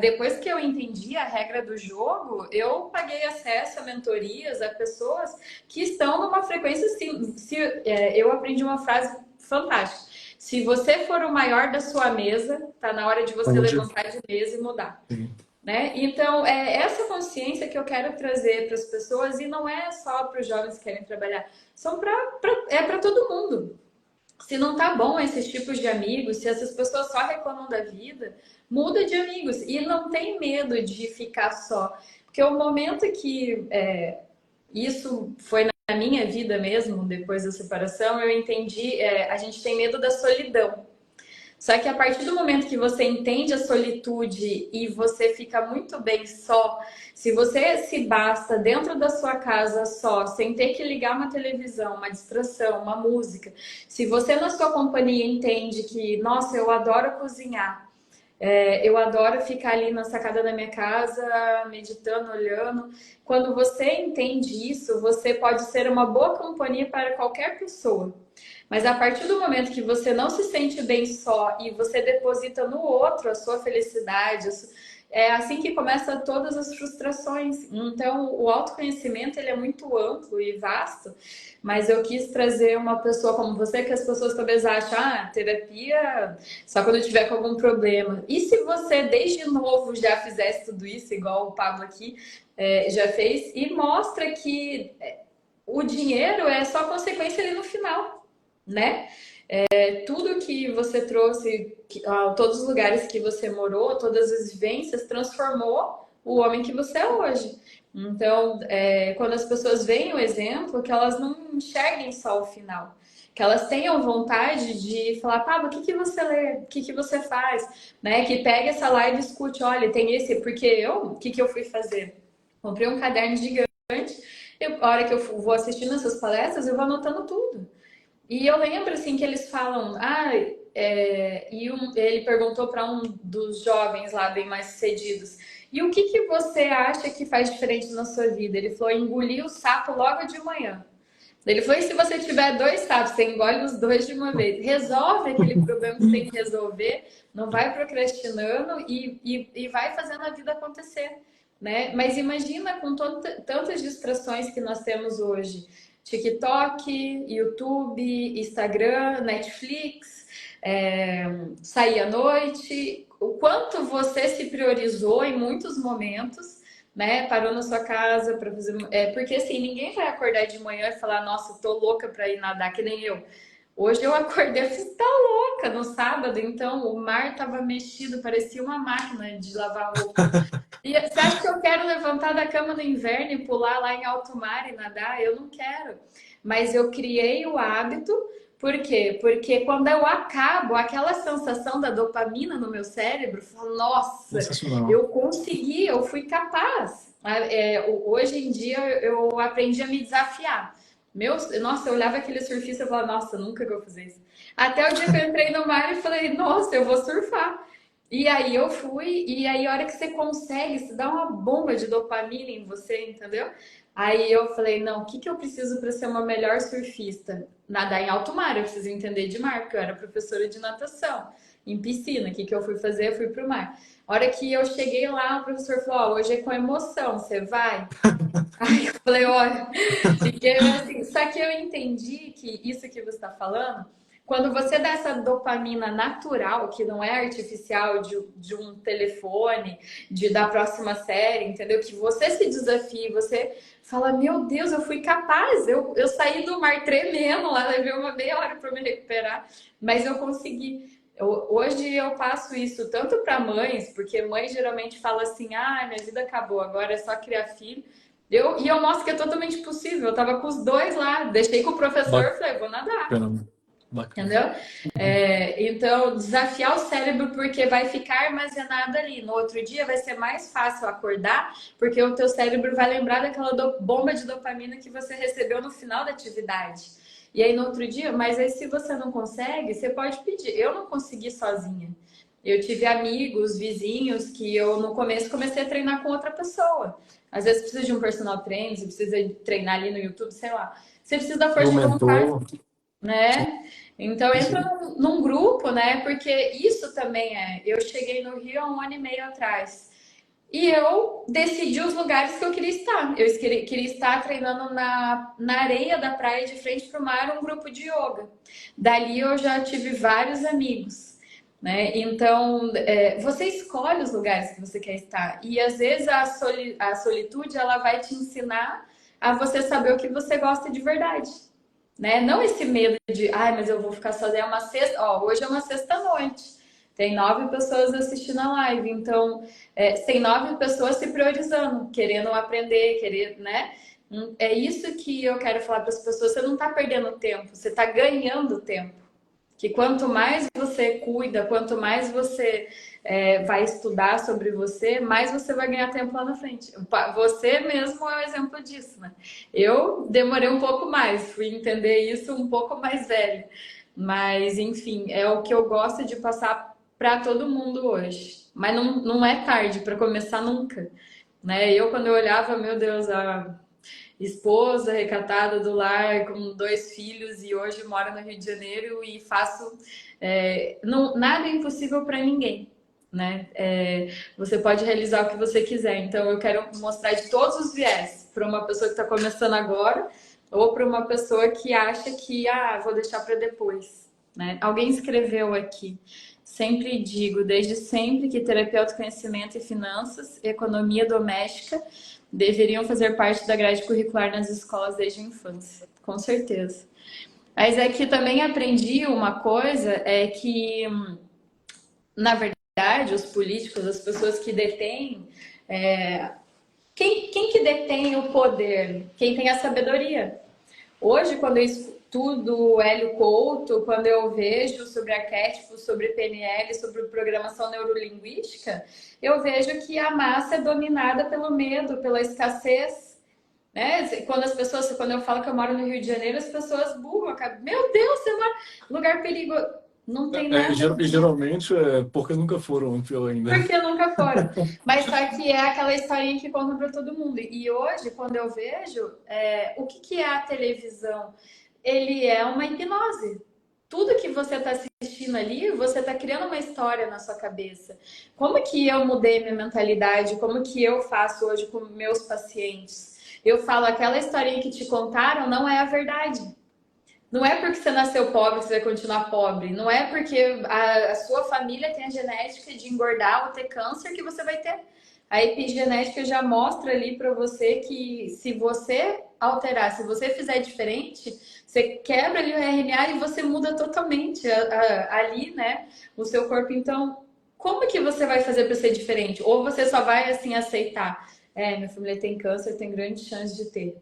depois que eu entendi a regra do jogo, eu paguei acesso a mentorias, a pessoas que estão numa frequência assim. Eu aprendi uma frase fantástica. Se você for o maior da sua mesa, tá na hora de você Onde, levantar de mesa e mudar. Né? Então, é essa consciência que eu quero trazer para as pessoas e não é só para os jovens que querem trabalhar, é para todo mundo. Se não tá bom esses tipos de amigos, se essas pessoas só reclamam da vida, muda de amigos e não tem medo de ficar só. Porque o momento que isso foi minha vida mesmo, depois da separação, eu entendi, a gente tem medo da solidão. Só que a partir do momento que você entende a solitude e você fica muito bem só, se você se basta dentro da sua casa só, sem ter que ligar uma televisão, uma distração, uma música, se você na sua companhia entende que, nossa, eu adoro cozinhar, eu adoro ficar ali na sacada da minha casa, meditando, olhando. Quando você entende isso, você pode ser uma boa companhia para qualquer pessoa. Mas a partir do momento que você não se sente bem só e você deposita no outro a sua felicidade, é assim que começa todas as frustrações. Então, o autoconhecimento ele é muito amplo e vasto, mas eu quis trazer uma pessoa como você, que as pessoas talvez achem, terapia só quando eu tiver com algum problema. E se você, desde novo, já fizesse tudo isso, igual o Pablo aqui já fez, e mostra que o dinheiro é só consequência ali no final, né? Tudo que você trouxe, todos os lugares que você morou, todas as vivências, transformou o homem que você é hoje. Então, quando as pessoas veem o exemplo, que elas não enxerguem só o final. Que elas tenham vontade de falar, Pablo, o que que você lê? O que que você faz? Né? Que pegue essa live e escute, olha, tem esse, porque o que que eu fui fazer? Comprei um caderno gigante, a hora que eu vou assistindo essas palestras, eu vou anotando tudo. E eu lembro assim que eles falam, ele perguntou para um dos jovens lá bem mais sucedidos, e o que que você acha que faz diferente na sua vida? Ele falou, engolir o sapo logo de manhã. Ele falou, e se você tiver 2 sapos, você engole os 2 de uma vez. Resolve aquele problema que você tem que resolver, não vai procrastinando e vai fazendo a vida acontecer, né? Mas imagina com tantas distrações que nós temos hoje. TikTok, YouTube, Instagram, Netflix, sair à noite. O quanto você se priorizou em muitos momentos, né? Parou na sua casa para fazer. Porque assim, ninguém vai acordar de manhã e falar, nossa, tô louca para ir nadar, que nem eu. Hoje eu acordei e falei, tá louca no sábado, então o mar tava mexido, parecia uma máquina de lavar roupa. E você acha que eu quero levantar da cama no inverno e pular lá em alto mar e nadar? Eu não quero. Mas eu criei o hábito, por quê? Porque quando eu acabo, aquela sensação da dopamina no meu cérebro, fala, nossa, Sensacional. eu consegui, eu fui capaz. Hoje em dia eu aprendi a me desafiar. Nossa, eu olhava aquele surfista e falava, nossa, nunca que eu vou fazer isso. Até o dia que eu entrei no mar e falei, nossa, eu vou surfar. E aí eu fui, e aí a hora que você consegue, se dá uma bomba de dopamina em você, entendeu? Aí eu falei, não, o que que eu preciso para ser uma melhor surfista? Nadar em alto mar, eu preciso entender de mar, porque eu era professora de natação, em piscina. O que que eu fui fazer? Eu fui pro mar. A hora que eu cheguei lá, o professor falou, ó, hoje é com emoção, você vai? Aí eu falei, olha, fiquei assim, só que eu entendi que isso que você está falando, quando você dá essa dopamina natural, que não é artificial, de um telefone, da próxima série, entendeu? Que você se desafia, você fala, meu Deus, eu fui capaz, eu saí do mar tremendo lá, levei uma meia hora para me recuperar, mas eu consegui. Hoje eu passo isso tanto para mães, porque mãe geralmente fala assim, ah, minha vida acabou, agora é só criar filho. E eu mostro que é totalmente possível. Eu tava com os 2 lá, deixei com o professor, falei, vou nadar. Bacana. Bacana. Entendeu? Então, desafiar o cérebro porque vai ficar armazenado ali. No outro dia vai ser mais fácil acordar, porque o teu cérebro vai lembrar daquela bomba de dopamina que você recebeu no final da atividade. E aí no outro dia, mas aí se você não consegue, você pode pedir. Eu não consegui sozinha. Eu tive amigos, vizinhos, que eu no começo comecei a treinar com outra pessoa. Às vezes precisa de um personal trainer, você precisa treinar ali no YouTube, sei lá. Você precisa da E força o de vontade, mentor, sim, né? Então entra sim. num grupo, né? Porque isso também Eu cheguei no Rio há 1 ano e meio atrás. E eu decidi os lugares que eu queria estar. Eu queria estar treinando na areia da praia de frente para o mar, um grupo de yoga. Dali eu já tive vários amigos, né? Então, você escolhe os lugares que você quer estar. E às vezes a solitude ela vai te ensinar a você saber o que você gosta de verdade, né? Não esse medo de, ai, mas eu vou ficar sozinha. É uma sexta, ó, hoje é uma sexta-noite. Tem 9 pessoas assistindo a live, então tem 9 pessoas se priorizando, querendo aprender, querer, né? É isso que eu quero falar para as pessoas. Você não está perdendo tempo, você está ganhando tempo. Que quanto mais você cuida, quanto mais você vai estudar sobre você, mais você vai ganhar tempo lá na frente. Você mesmo é um exemplo disso, né? Eu demorei um pouco mais, fui entender isso um pouco mais velho. Mas, enfim, é o que eu gosto de passar para todo mundo hoje. Mas não é tarde para começar nunca, né? Eu, quando eu olhava, meu Deus, a esposa recatada do lar, com 2 filhos, e hoje moro no Rio de Janeiro e faço. Não, nada é impossível para ninguém. Né? Você pode realizar o que você quiser. Então, eu quero mostrar de todos os viés para uma pessoa que está começando agora ou para uma pessoa que acha que vou deixar para depois. Né? Alguém escreveu aqui. Sempre digo, desde sempre, que terapia, autoconhecimento e finanças, economia doméstica deveriam fazer parte da grade curricular nas escolas desde a infância, com certeza. Mas é que também aprendi uma coisa, é que, na verdade, os políticos, as pessoas que detêm, quem que detém o poder? Quem tem a sabedoria. Hoje, quando eu estudo o Hélio Couto, quando eu vejo sobre arquétipos, sobre PNL, sobre programação neurolinguística, eu vejo que a massa é dominada pelo medo, pela escassez, né? Quando eu falo que eu moro no Rio de Janeiro, as pessoas burram, meu Deus, você mora em lugar perigoso. Não tem nada a E ver, geralmente porque nunca foram pior ainda. porque nunca foram. Mas só que é aquela historinha que conta para todo mundo. E hoje, quando eu vejo, o que é a televisão? Ele é uma hipnose. Tudo que você está assistindo ali, você está criando uma história na sua cabeça. Como que eu mudei minha mentalidade? Como que eu faço hoje com meus pacientes? Eu falo, aquela historinha que te contaram não é a verdade. Não é porque você nasceu pobre que você vai continuar pobre. Não é porque a sua família tem a genética de engordar ou ter câncer que você vai ter. A epigenética já mostra ali para você que se você alterar, se você fizer diferente, você quebra ali o RNA e você muda totalmente ali, né, o seu corpo. Então, como que você vai fazer para ser diferente? Ou você só vai assim aceitar? Minha família tem câncer, tem grande chance de ter,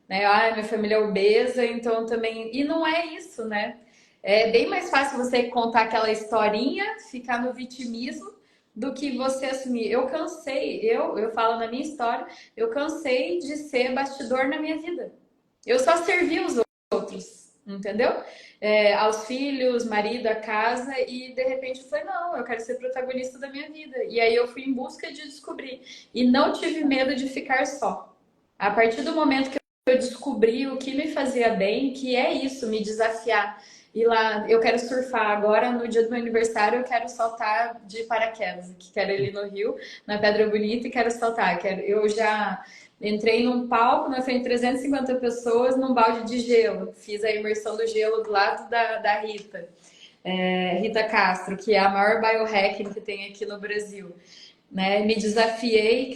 né? Minha família é obesa, então também. E não é isso, né? É bem mais fácil você contar aquela historinha, ficar no vitimismo, do que você assumir. Eu cansei, eu falo na minha história, eu cansei de ser bastidor na minha vida. Eu só servi os outros, entendeu? Aos filhos, marido, a casa, e de repente eu falei, não, eu quero ser protagonista da minha vida. E aí eu fui em busca de descobrir. E não tive medo de ficar só. A partir do momento que eu descobri o que me fazia bem, que é isso, me desafiar. E lá, eu quero surfar agora, no dia do meu aniversário, eu quero saltar de paraquedas, que quero ir ali no Rio, na Pedra Bonita, e quero saltar. Eu já entrei num palco, na frente de 350 pessoas, num balde de gelo. Fiz a imersão do gelo do lado da Rita, Rita Castro, que é a maior biohacking que tem aqui no Brasil, né? Me desafiei,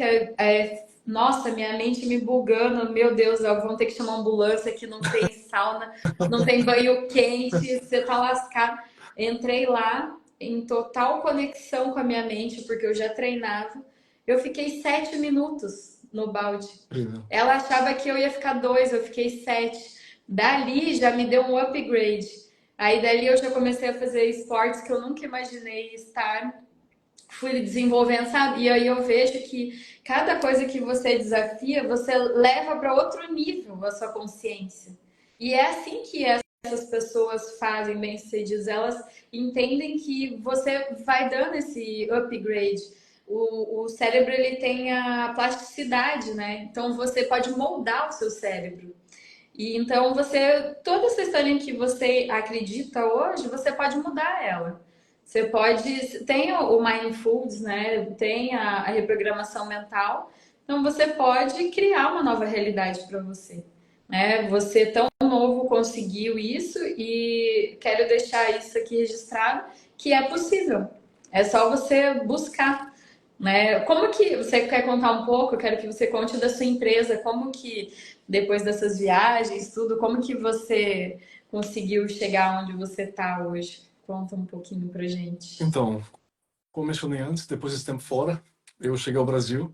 nossa, minha mente me bugando, meu Deus, vão ter que chamar uma ambulância que não tem sauna, não tem banho quente, você tá lascado. Entrei lá em total conexão com a minha mente, porque eu já treinava. Eu fiquei 7 minutos no balde. Ela achava que eu ia ficar 2, eu fiquei 7. Dali já me deu um upgrade. Aí dali eu já comecei a fazer esportes que eu nunca imaginei estar, fui desenvolvendo, sabe? E aí eu vejo que cada coisa que você desafia, você leva para outro nível a sua consciência. E é assim que essas pessoas fazem bem-sucedidas, elas entendem que você vai dando esse upgrade. O cérebro, ele tem a plasticidade, né? Então você pode moldar o seu cérebro. E então toda essa história que você acredita hoje, você pode mudar ela. Você pode, tem o Mindfulness, né? Tem a reprogramação mental. Então você pode criar uma nova realidade para você, né? Você tão novo conseguiu isso e quero deixar isso aqui registrado que é possível. É só você buscar, né? Como que você quer contar um pouco? Eu quero que você conte da sua empresa, como que depois dessas viagens, tudo, como que você conseguiu chegar onde você está hoje? Conta um pouquinho pra gente. Então, como mencionei antes, depois desse tempo fora, eu cheguei ao Brasil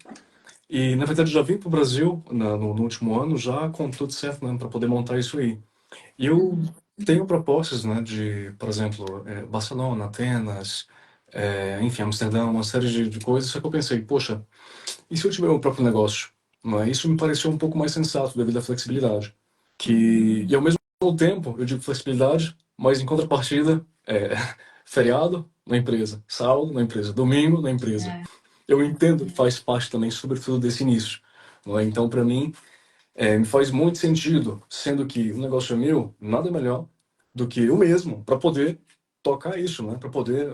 E, na verdade, já vim para o Brasil no último ano, já com tudo certo, né, para poder montar isso aí. E eu Uhum. tenho propostas, né, de, por exemplo, Barcelona, Atenas, enfim, Amsterdã, uma série de coisas. Só que eu pensei, poxa, e se eu tiver o meu próprio negócio? Não é? Isso me pareceu um pouco mais sensato devido à flexibilidade. E ao mesmo tempo, eu digo flexibilidade, mas em contrapartida, feriado na empresa, sábado na empresa, domingo na empresa. É. Eu entendo que faz parte também, sobretudo, desse início. Não é? Então, para mim, me faz muito sentido, sendo que o negócio é meu, nada melhor do que eu mesmo para poder tocar isso, né? Para poder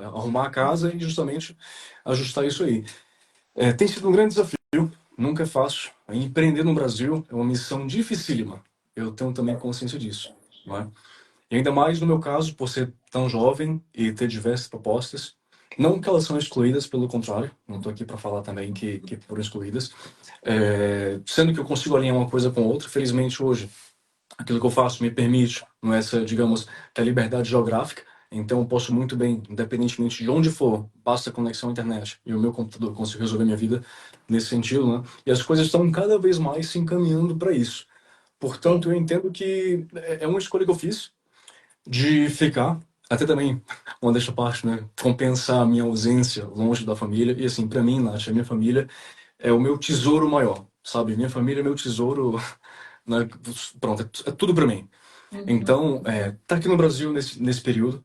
arrumar a casa e justamente ajustar isso aí. Tem sido um grande desafio, nunca é fácil. Empreender no Brasil é uma missão dificílima. Eu tenho também consciência disso, não é? E ainda mais no meu caso, por ser tão jovem e ter diversas propostas. Não que elas são excluídas, pelo contrário, não estou aqui para falar também que foram excluídas. Sendo que eu consigo alinhar uma coisa com outra, felizmente hoje, aquilo que eu faço me permite, não é essa, digamos, a liberdade geográfica. Então eu posso muito bem, independentemente de onde for, basta conexão à internet e o meu computador consigo resolver minha vida nesse sentido, né? E as coisas estão cada vez mais se encaminhando para isso. Portanto, Sim. eu entendo que é uma escolha que eu fiz de ficar, até também, uma deixa parte, né? Compensar a minha ausência longe da família. E assim, para mim, Nath, a minha família é o meu tesouro maior, sabe? Minha família é meu tesouro, né? Pronto, é tudo para mim. Uhum. Então, tá aqui no Brasil nesse período,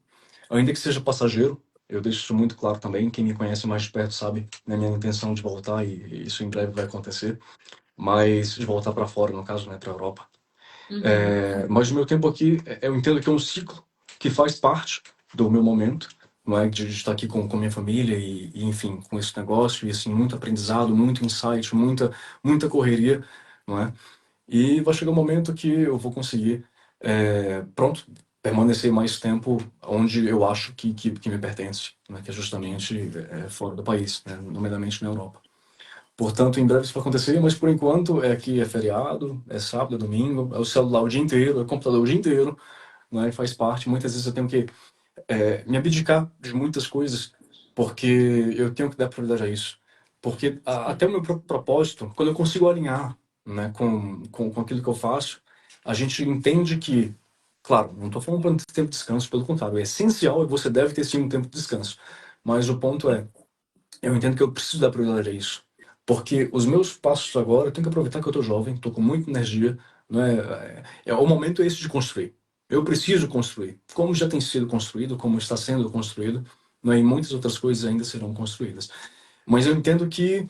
ainda que seja passageiro, eu deixo isso muito claro também. Quem me conhece mais de perto sabe, né, minha intenção de voltar, e isso em breve vai acontecer, mas de voltar para fora, no caso, né, para a Europa. Uhum. Mas o meu tempo aqui, eu entendo que é um ciclo que faz parte do meu momento, não é, de estar aqui com minha família enfim, com esse negócio, e assim, muito aprendizado, muito insight, muita correria, não é? E vai chegar um momento que eu vou conseguir, pronto, permanecer mais tempo onde eu acho que me pertence, né? Que é justamente fora do país, né? Nomeadamente na Europa. Portanto, em breve isso vai acontecer, mas por enquanto é que é feriado, é sábado, é domingo, é o celular o dia inteiro, é o computador o dia inteiro, né? Faz parte. Muitas vezes eu tenho que me abdicar de muitas coisas, porque eu tenho que dar prioridade a isso. Porque até o Sim. meu próprio propósito, quando eu consigo alinhar, né, com aquilo que eu faço, a gente entende que, claro, não estou falando para ter tempo de descanso, pelo contrário, é essencial e você deve ter sim um tempo de descanso. Mas o ponto é, eu entendo que eu preciso dar prioridade a isso. Porque os meus passos agora, eu tenho que aproveitar que eu estou jovem, estou com muita energia, né? O momento é esse de construir. Eu preciso construir. Como já tem sido construído, como está sendo construído, né? E muitas outras coisas ainda serão construídas. Mas eu entendo que,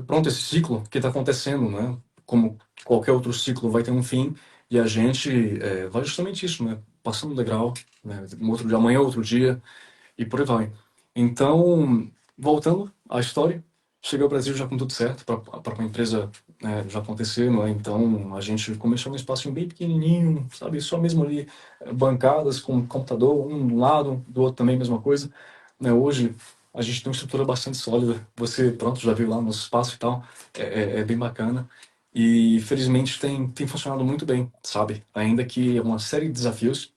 pronto, esse ciclo que está acontecendo, né? Como qualquer outro ciclo, vai ter um fim e a gente vai justamente isso, né? Passando o degrau, né? Um outro dia, amanhã, outro dia, e por aí vai. Então, voltando à história, cheguei ao Brasil já com tudo certo para a empresa já acontecer, não é? Então, a gente começou num espaço bem pequenininho, sabe? Só mesmo ali, bancadas com computador, um do lado, do outro também, mesma coisa. Né? Hoje, a gente tem uma estrutura bastante sólida. Você, pronto, já viu lá no espaço e tal. É bem bacana. E, felizmente, tem funcionado muito bem, sabe? Ainda que é uma série de desafios,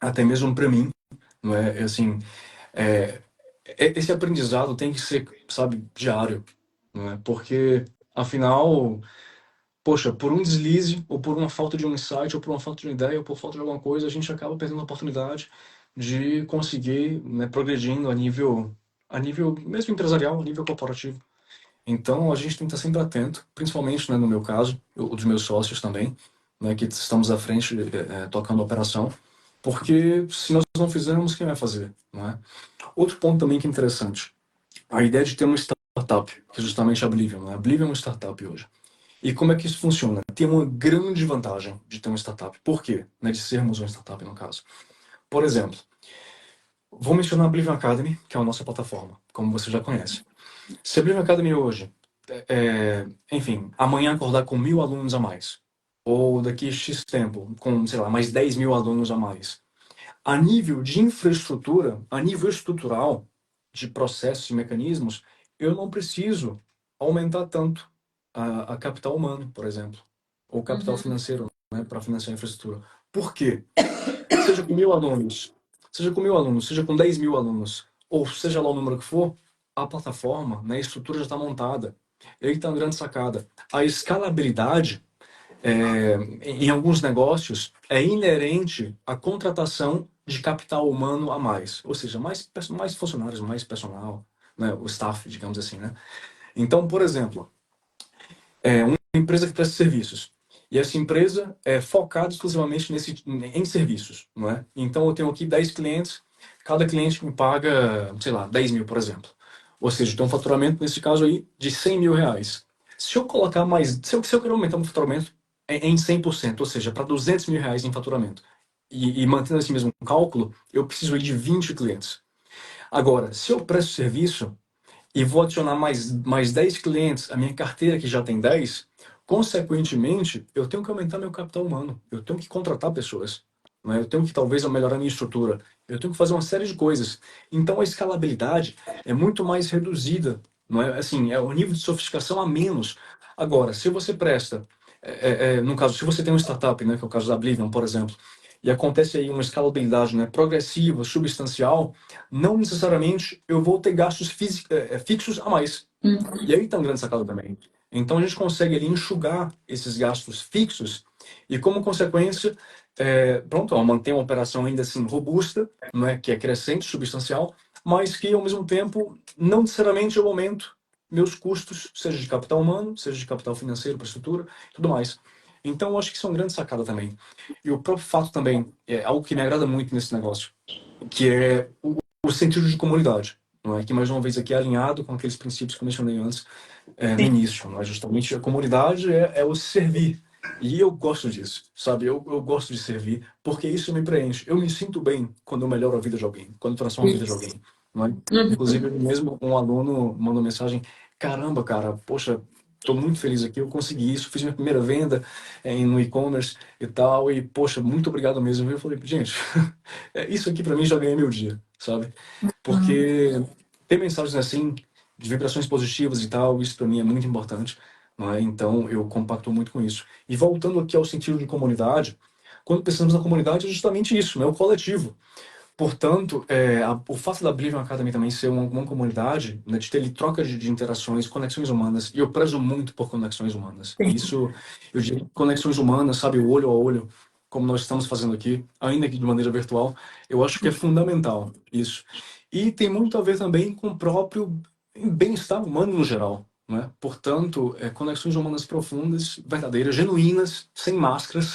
até mesmo para mim, não é? Assim, é, esse aprendizado tem que ser, sabe, diário, né? Porque, afinal, poxa, por um deslize, ou por uma falta de um insight, ou por uma falta de uma ideia, ou por falta de alguma coisa, a gente acaba perdendo a oportunidade de conseguir, né, progredindo a nível mesmo empresarial, a nível corporativo. Então, a gente tem que estar sempre atento, principalmente, né, no meu caso, dos meus sócios também, né, que estamos à frente, tocando a operação, porque se nós não fizermos, quem vai fazer, não é? Outro ponto também que é interessante, a ideia de ter uma startup, que é justamente a Oblivion, né? A Oblivion é uma startup hoje. E como é que isso funciona? Tem uma grande vantagem de ter uma startup. Por quê? Né, de sermos uma startup, no caso. Por exemplo, vou mencionar a Oblivion Academy, que é a nossa plataforma, como você já conhece. Se a Oblivion Academy hoje, enfim, amanhã acordar com 1.000 alunos a mais, ou daqui a X tempo, com, sei lá, mais 10.000 alunos a mais, a nível de infraestrutura, a nível estrutural, de processos e mecanismos, eu não preciso aumentar tanto a capital humano, por exemplo, ou capital Uhum. financeiro, né, para financiar a infraestrutura. Por quê? Seja com 1.000 alunos, seja com 1.000 alunos, seja com 10.000 alunos, ou seja lá o número que for, a plataforma, né, a estrutura já está montada. Aí está uma grande sacada. A escalabilidade, em alguns negócios, é inerente à contratação de capital humano a mais. Ou seja, mais funcionários, mais personal, né? O staff, digamos assim, né? Então, por exemplo, uma empresa que presta serviços. E essa empresa é focada exclusivamente em serviços, não é? Então eu tenho aqui 10 clientes, cada cliente me paga, sei lá, 10 mil, por exemplo. Ou seja, eu tenho um faturamento, nesse caso aí, de 100 mil reais. Se eu colocar mais, se eu quero aumentar o meu faturamento em 100%, ou seja, para 200 mil reais em faturamento, e mantendo esse mesmo cálculo, eu preciso aí de 20 clientes. Agora, se eu presto serviço, e vou adicionar mais 10 clientes à minha carteira, que já tem 10, consequentemente, eu tenho que aumentar meu capital humano, eu tenho que contratar pessoas, né? Eu tenho que talvez melhorar minha estrutura, eu tenho que fazer uma série de coisas. Então a escalabilidade é muito mais reduzida, não é? Assim, é o nível de sofisticação a menos. Agora, se você presta, no caso, se você tem uma startup, né, que é o caso da Oblivion, por exemplo, e acontece aí uma escalabilidade, né, progressiva, substancial, não necessariamente eu vou ter gastos fixos a mais. E aí está um grande sacada também. Então a gente consegue ali enxugar esses gastos fixos e, como consequência, pronto, ó, manter uma operação ainda assim robusta, não é, que é crescente, substancial, mas que ao mesmo tempo não necessariamente eu aumento meus custos, seja de capital humano, seja de capital financeiro para estrutura, e tudo mais. Então eu acho que isso é uma grande sacada também. E o próprio fato também, é algo que me agrada muito nesse negócio, que é o sentido de comunidade, não é? Que mais uma vez aqui é alinhado com aqueles princípios que eu mencionei antes, no início, não é? Justamente a comunidade é o servir. E eu gosto disso, sabe? Eu gosto de servir porque isso me preenche. Eu me sinto bem quando eu melhoro a vida de alguém, quando eu transformo a vida de Isso. alguém, não é? Uhum. Inclusive, mesmo um aluno mandou mensagem: caramba, cara, poxa, estou muito feliz aqui, eu consegui isso, fiz minha primeira venda no e-commerce e tal, e poxa, muito obrigado mesmo. Eu falei, gente, isso aqui para mim já ganhei meu dia, sabe? Uhum. Porque ter mensagens assim, de vibrações positivas e tal, isso para mim é muito importante, não é? Então eu compacto muito com isso. E voltando aqui ao sentido de comunidade, quando pensamos na comunidade é justamente isso, né? O coletivo. Portanto, o fato da Oblivion Academy também ser uma comunidade, né, de ter ali troca de interações, conexões humanas, e eu prezo muito por conexões humanas. E Sim. isso, eu digo, conexões humanas, sabe, o olho a olho, como nós estamos fazendo aqui, ainda que de maneira virtual, eu acho que é fundamental isso. E tem muito a ver também com o próprio bem-estar humano no geral, né? Portanto, conexões humanas profundas, verdadeiras, genuínas, sem máscaras.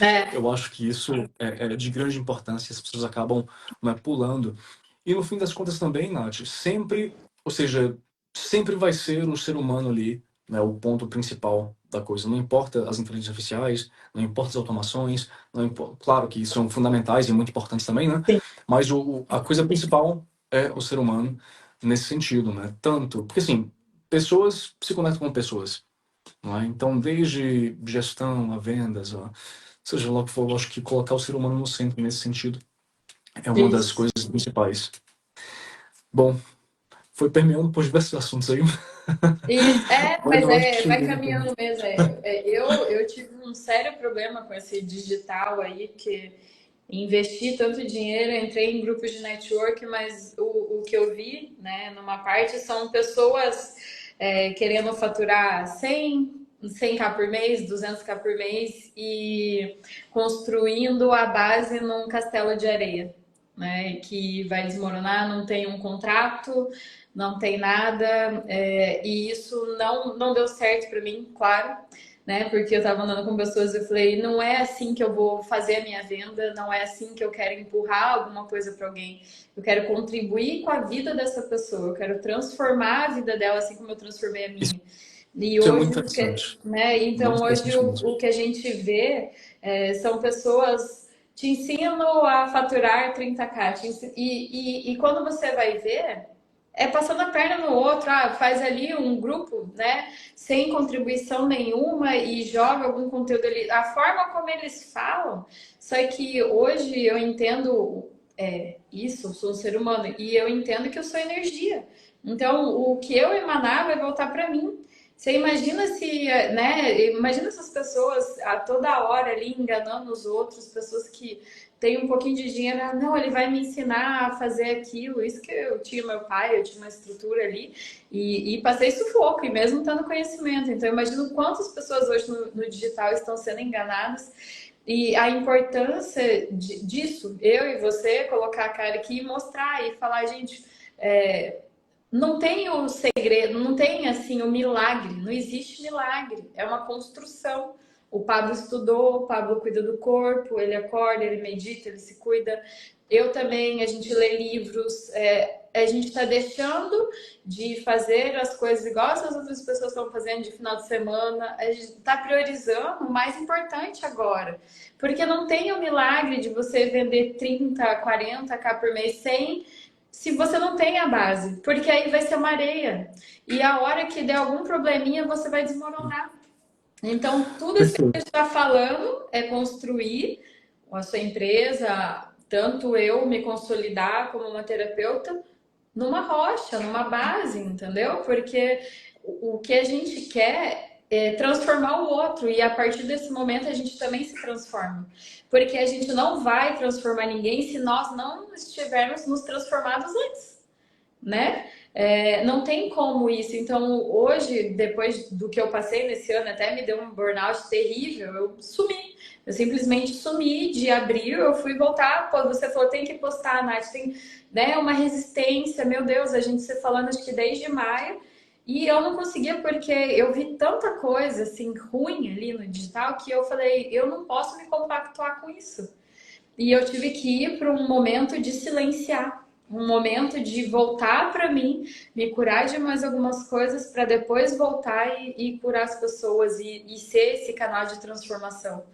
É, Eu acho que isso é de grande importância, as pessoas acabam, né, pulando. E no fim das contas também, Nath, sempre, ou seja, sempre vai ser o ser humano ali, né, o ponto principal da coisa. Não importa as inteligências artificiais, não importa as automações, claro que são fundamentais e muito importantes também, né? sim. Mas a coisa principal é o ser humano nesse sentido, né? Tanto, porque assim, pessoas se conectam com pessoas, não é? Então, desde gestão a vendas, seja lá o que for, eu acho que colocar o ser humano no centro nesse sentido é uma das Isso. coisas principais. Bom, foi permeando por diversos assuntos aí, Isso, mas mas eu acho que vai caminhando mesmo. Eu tive um sério problema com esse digital aí, porque investi tanto dinheiro, entrei em grupos de network, mas o que eu vi, né, numa parte, são pessoas querendo faturar 100K por mês, 200K por mês e construindo a base num castelo de areia, né, que vai desmoronar, não tem um contrato, não tem nada, e isso não deu certo para mim, claro, né? Porque eu tava andando com pessoas e eu falei, não é assim que eu vou fazer a minha venda, não é assim que eu quero empurrar alguma coisa para alguém. Eu quero contribuir com a vida dessa pessoa, eu quero transformar a vida dela assim como eu transformei a isso minha. E é muito hoje, interessante. né? Então Muito hoje interessante mesmo. o que a gente vê são pessoas te ensinam a faturar 30K. E quando você vai ver, passando a perna no outro, faz ali um grupo, né, sem contribuição nenhuma e joga algum conteúdo ali. A forma como eles falam, só que hoje eu entendo isso, eu sou um ser humano e eu entendo que eu sou energia. Então, o que eu emanar vai voltar para mim. Você imagina se, né? Imagina essas pessoas a toda hora ali enganando os outros, pessoas que tem um pouquinho de dinheiro, não, ele vai me ensinar a fazer aquilo. Isso que eu tinha meu pai, eu tinha uma estrutura ali e passei sufoco, e mesmo tendo conhecimento. Então, eu imagino quantas pessoas hoje no digital estão sendo enganadas e a importância disso, eu e você, colocar a cara aqui e mostrar e falar, gente, não tem o segredo, não tem assim o milagre, não existe milagre, é uma construção. O Pablo estudou, o Pablo cuida do corpo, ele acorda, ele medita, ele se cuida. Eu também, a gente lê livros, a gente está deixando de fazer as coisas igual as outras pessoas estão fazendo de final de semana, a gente está priorizando o mais importante agora. Porque não tem o milagre de você vender 30, 40k por mês sem se você não tem a base, porque aí vai ser uma areia. E a hora que der algum probleminha, você vai desmoronar. Então, tudo isso que a Perfeito. gente está falando é construir a sua empresa, tanto eu me consolidar como uma terapeuta, numa rocha, numa base, entendeu? Porque o que a gente quer é transformar o outro, e a partir desse momento a gente também se transforma. Porque a gente não vai transformar ninguém se nós não estivermos nos transformados antes, né? Não tem como isso. Então, hoje, depois do que eu passei nesse ano, até me deu um burnout terrível, eu sumi. Eu simplesmente sumi de abril, eu fui voltar. Pô, você falou, tem que postar, Nath, tem, né, uma resistência. Meu Deus, a gente se falando acho que desde maio. E eu não conseguia porque eu vi tanta coisa assim ruim ali no digital que eu falei, eu não posso me compactuar com isso. E eu tive que ir para um momento de silenciar, um momento de voltar para mim, me curar de mais algumas coisas para depois voltar e curar as pessoas e ser esse canal de transformação,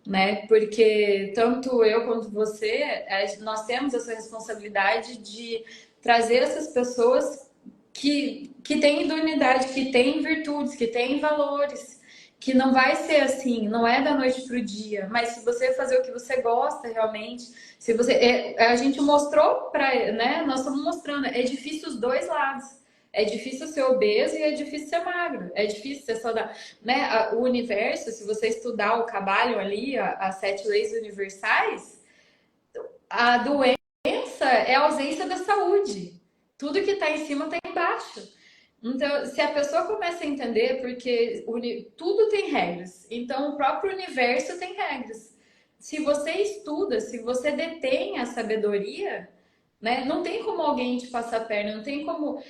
né? Porque tanto eu quanto você, nós temos essa responsabilidade de trazer essas pessoas que têm idoneidade, que têm virtudes, que têm valores, que não vai ser assim, não é da noite para o dia, mas se você fazer o que você gosta realmente, se você. A gente mostrou para, né? Nós estamos mostrando, é difícil os dois lados. É difícil ser obeso e é difícil ser magro. É difícil ser saudável. Né? O universo, se você estudar o Cabalho ali, as 7 leis universais, a doença é a ausência da saúde. Tudo que está em cima está embaixo. Então, se a pessoa começa a entender, porque tudo tem regras, então o próprio universo tem regras. Se você estuda, se você detém a sabedoria, né, não tem como alguém te passar a perna, não tem como.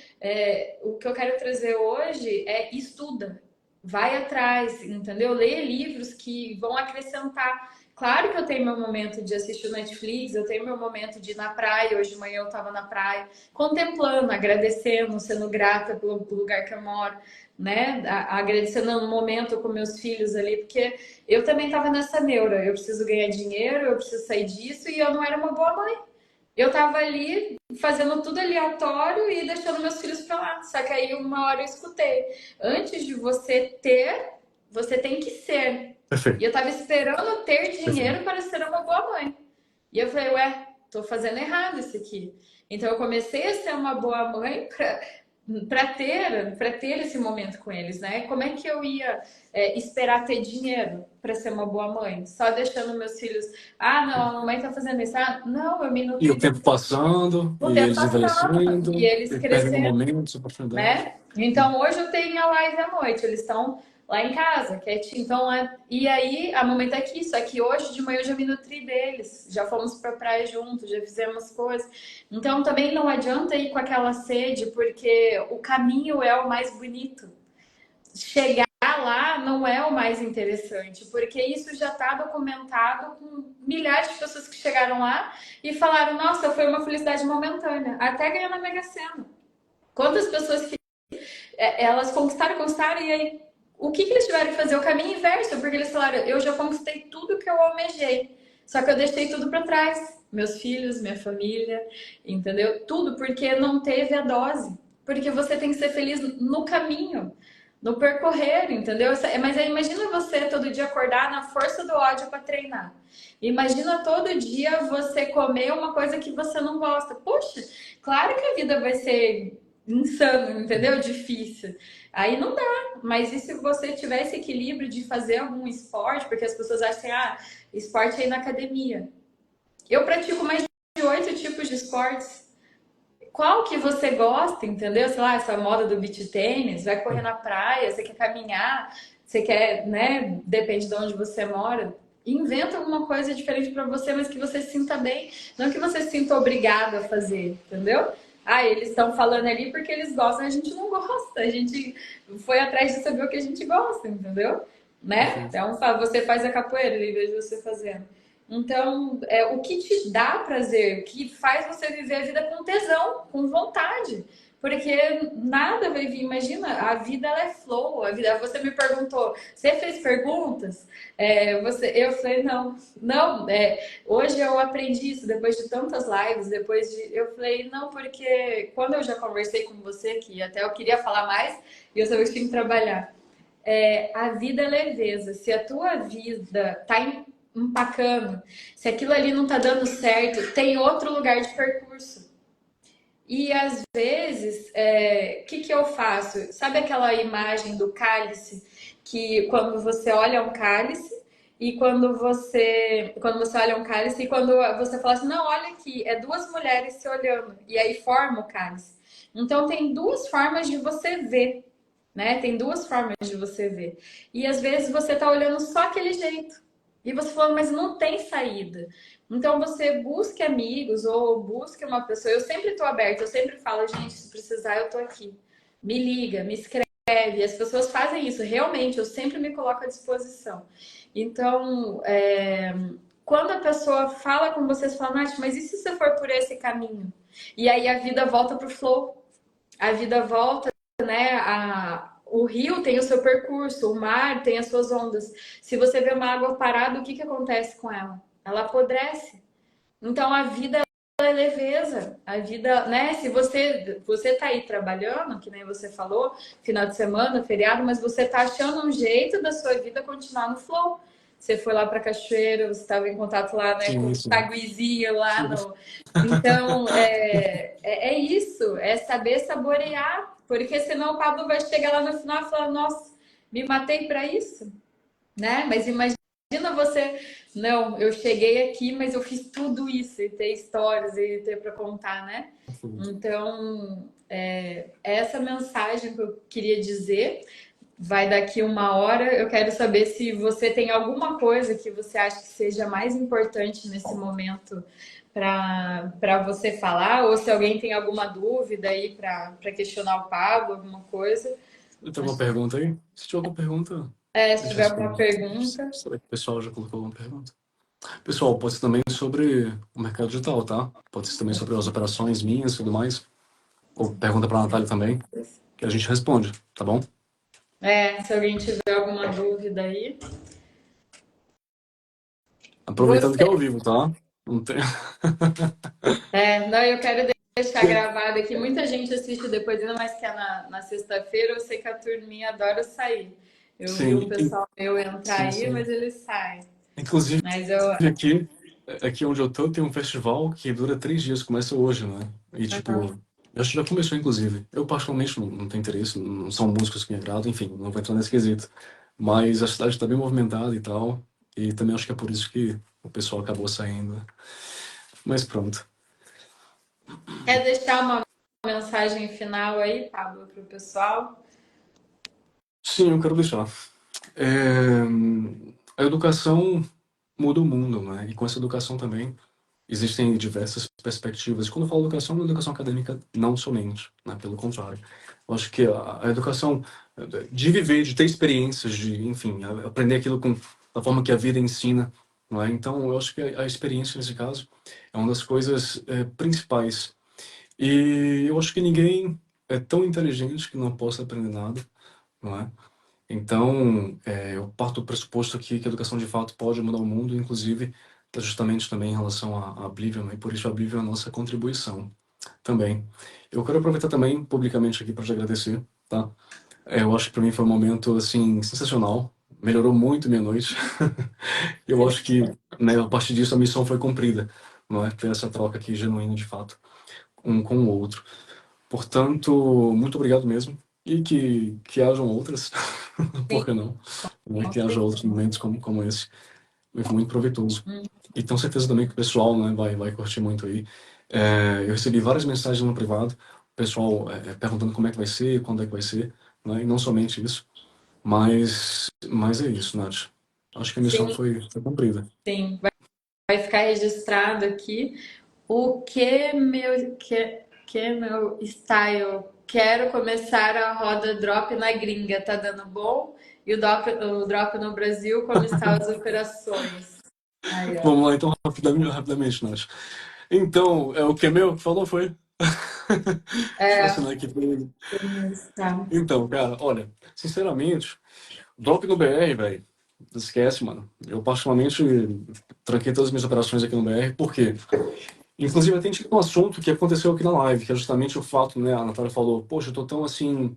O que eu quero trazer hoje é estuda, vai atrás, entendeu? Leia livros que vão acrescentar. Claro que eu tenho meu momento de assistir Netflix, eu tenho meu momento de ir na praia. Hoje de manhã eu estava na praia, contemplando, agradecendo, sendo grata pelo lugar que eu moro, né? Agradecendo no momento com meus filhos ali, porque eu também estava nessa neura. Eu preciso ganhar dinheiro, eu preciso sair disso, e eu não era uma boa mãe. Eu estava ali fazendo tudo aleatório e deixando meus filhos para lá. Só que aí uma hora eu escutei: antes de você ter, você tem que ser. E Perfeito. eu estava esperando ter Perfeito. dinheiro para ser uma boa mãe. E eu falei, ué, tô fazendo errado isso aqui. Então eu comecei a ser uma boa mãe para ter esse momento com eles, né? Como é que eu ia esperar ter dinheiro para ser uma boa mãe? Só deixando meus filhos, não, a mamãe tá fazendo isso. Não, eu me E nutri o tempo passando, o e tempo eles passando e envelhecendo, eles e perdendo crescendo, momentos, oportunidades. né? Então hoje eu tenho a live à noite, eles estão lá em casa, quietinho. Então, e aí a mamãe tá aqui, só que hoje de manhã eu já me nutri deles, já fomos pra praia juntos, já fizemos coisas. Então também não adianta ir com aquela sede, porque o caminho é o mais bonito. Chegar lá não é o mais interessante, porque isso já está documentado com milhares de pessoas que chegaram lá e falaram: nossa, foi uma felicidade momentânea, até ganhar na Mega Sena. Quantas pessoas que elas conquistaram, e aí o que eles tiveram que fazer? O caminho inverso, porque eles falaram: eu já conquistei tudo que eu almejei, só que eu deixei tudo para trás. Meus filhos, minha família, entendeu? Tudo porque não teve a dose. Porque você tem que ser feliz no caminho, no percorrer, entendeu? Mas aí imagina você todo dia acordar na força do ódio para treinar. Imagina todo dia você comer uma coisa que você não gosta. Poxa, claro que a vida vai ser insano, entendeu? Difícil. Aí não dá. Mas e se você tiver esse equilíbrio de fazer algum esporte? Porque as pessoas acham, esporte é ir na academia. Eu pratico mais de 8 tipos de esportes. Qual que você gosta, entendeu? Sei lá, essa moda do beach tênis, vai correr na praia, você quer caminhar, você quer, né? Depende de onde você mora. Inventa alguma coisa diferente para você, mas que você se sinta bem, não que você se sinta obrigado a fazer, entendeu? Ah, eles estão falando ali porque eles gostam, a gente não gosta, a gente foi atrás de saber o que a gente gosta, entendeu? Né? Perfeito. Então, você faz a capoeira em vez de você fazendo. Então, o que te dá prazer, o que faz você viver a vida com tesão, com vontade. Porque nada vai vir, imagina, a vida ela é flow, a vida, você me perguntou, você fez perguntas? Eu falei, não, não, hoje eu aprendi isso depois de tantas lives, eu falei, não, porque quando eu já conversei com você, que até eu queria falar mais, e eu sabia que tinha que trabalhar, a vida é leveza. Se a tua vida tá empacando, se aquilo ali não tá dando certo, tem outro lugar de percurso. E às vezes, o que eu faço? Sabe aquela imagem do cálice que quando você olha um cálice e quando você olha um cálice e quando você fala assim, não, olha aqui, é duas mulheres se olhando e aí forma o cálice. Então tem duas formas de você ver, né? Tem duas formas de você ver. E às vezes você tá olhando só aquele jeito. E você falando, mas não tem saída. Então você busque amigos ou busque uma pessoa. Eu sempre estou aberta, eu sempre falo, gente, se precisar, eu estou aqui. Me liga, me escreve. As pessoas fazem isso, realmente, eu sempre me coloco à disposição. Então, quando a pessoa fala com você, você fala, Nath, mas e se você for por esse caminho? E aí a vida volta pro flow. A vida volta, né? O rio tem o seu percurso, o mar tem as suas ondas. Se você vê uma água parada, o que acontece com ela? Ela apodrece. Então a vida é leveza, a vida, né? Se você tá aí trabalhando, que nem você falou, final de semana, feriado, mas você tá achando um jeito da sua vida continuar no flow. Você foi lá para cachoeira, você estava em contato lá, né, com Sim, o sim. saguizinho lá no. Então é isso, é saber saborear, porque senão o Pablo vai chegar lá no final e falar, nossa, me matei para isso, né? Mas imagina você, não, eu cheguei aqui, mas eu fiz tudo isso e ter histórias e ter para contar, né? Então, essa mensagem que eu queria dizer. Vai daqui 1 hora. Eu quero saber se você tem alguma coisa que você acha que seja mais importante nesse momento para você falar, ou se alguém tem alguma dúvida aí para questionar o Pablo, alguma coisa. Tem alguma pergunta aí? Se tiver alguma pergunta, a Se gente tiver alguma responde. pergunta. Será que o pessoal já colocou alguma pergunta? Pessoal, pode ser também sobre o mercado digital, tá? Pode ser também sobre as operações minhas e tudo mais. Ou pergunta para a Natália também, que a gente responde, tá bom? Se alguém tiver alguma dúvida aí. Aproveitando que é Você, ao vivo, tá? Não tem... não, eu quero deixar gravado aqui. Muita gente assiste depois, ainda mais que é na sexta-feira. Eu sei que a turminha adora sair. Eu vi um Sim, pessoal meu entrar sim, aí, mas sim. eles saem. Inclusive, Mas eu. aqui onde eu tô, tem um festival que dura 3 dias, começa hoje, né? E, tipo, eu acho que já começou, inclusive. Eu, particularmente, não tenho interesse, não são músicos que me agradam, enfim, não vou entrar nesse quesito. Mas a cidade tá bem movimentada e tal, e também acho que é por isso que o pessoal acabou saindo. Mas pronto. Quer deixar uma mensagem final aí, Pablo, para o pessoal? Sim, eu quero deixar. É, a educação muda o mundo, né? E com essa educação também existem diversas perspectivas. Quando eu falo educação, não é educação acadêmica não somente, né? Pelo contrário. Eu acho que a educação de viver, de ter experiências, de, enfim, aprender aquilo da forma que a vida ensina, não é? Então, eu acho que a experiência, nesse caso, é uma das coisas principais. E eu acho que ninguém é tão inteligente que não possa aprender nada, não é? Então, eu parto do pressuposto que a educação de fato pode mudar o mundo, inclusive, justamente também em relação à Oblivion, e por isso a Oblivion é a nossa contribuição também. Eu quero aproveitar também publicamente aqui para te agradecer, tá? Eu acho que para mim foi um momento, assim, sensacional, melhorou muito minha noite. Eu acho que, né, a partir disso a missão foi cumprida, não é? Ter essa troca aqui genuína, de fato, um com o outro. Portanto, muito obrigado mesmo. E que hajam outras, por que não? Né? Com Que haja outros certeza. momentos como esse. muito proveitoso. Hum. E tenho certeza também que o pessoal, né, vai curtir muito aí. Eu recebi várias mensagens no privado, o pessoal perguntando como é que vai ser, quando é que vai ser, né, e não somente isso, mas é isso, Nath. Acho que a missão Sim, foi cumprida. sim. Vai ficar registrado aqui o que meu style. Quero começar a roda drop na gringa, tá dando bom? E o drop no Brasil, como estão as operações? Aí, ó. Vamos lá, então, rapidamente, Nath. Então, o que é meu que falou foi. Deixa eu assinar aqui pra ele. Tá. Então, cara, olha, sinceramente, drop no BR, velho. Esquece, mano. Eu, particularmente, tranquei todas as minhas operações aqui no BR, por quê? Inclusive, até tinha um assunto que aconteceu aqui na live, que é justamente o fato, né? A Natália falou, poxa, eu tô tão assim,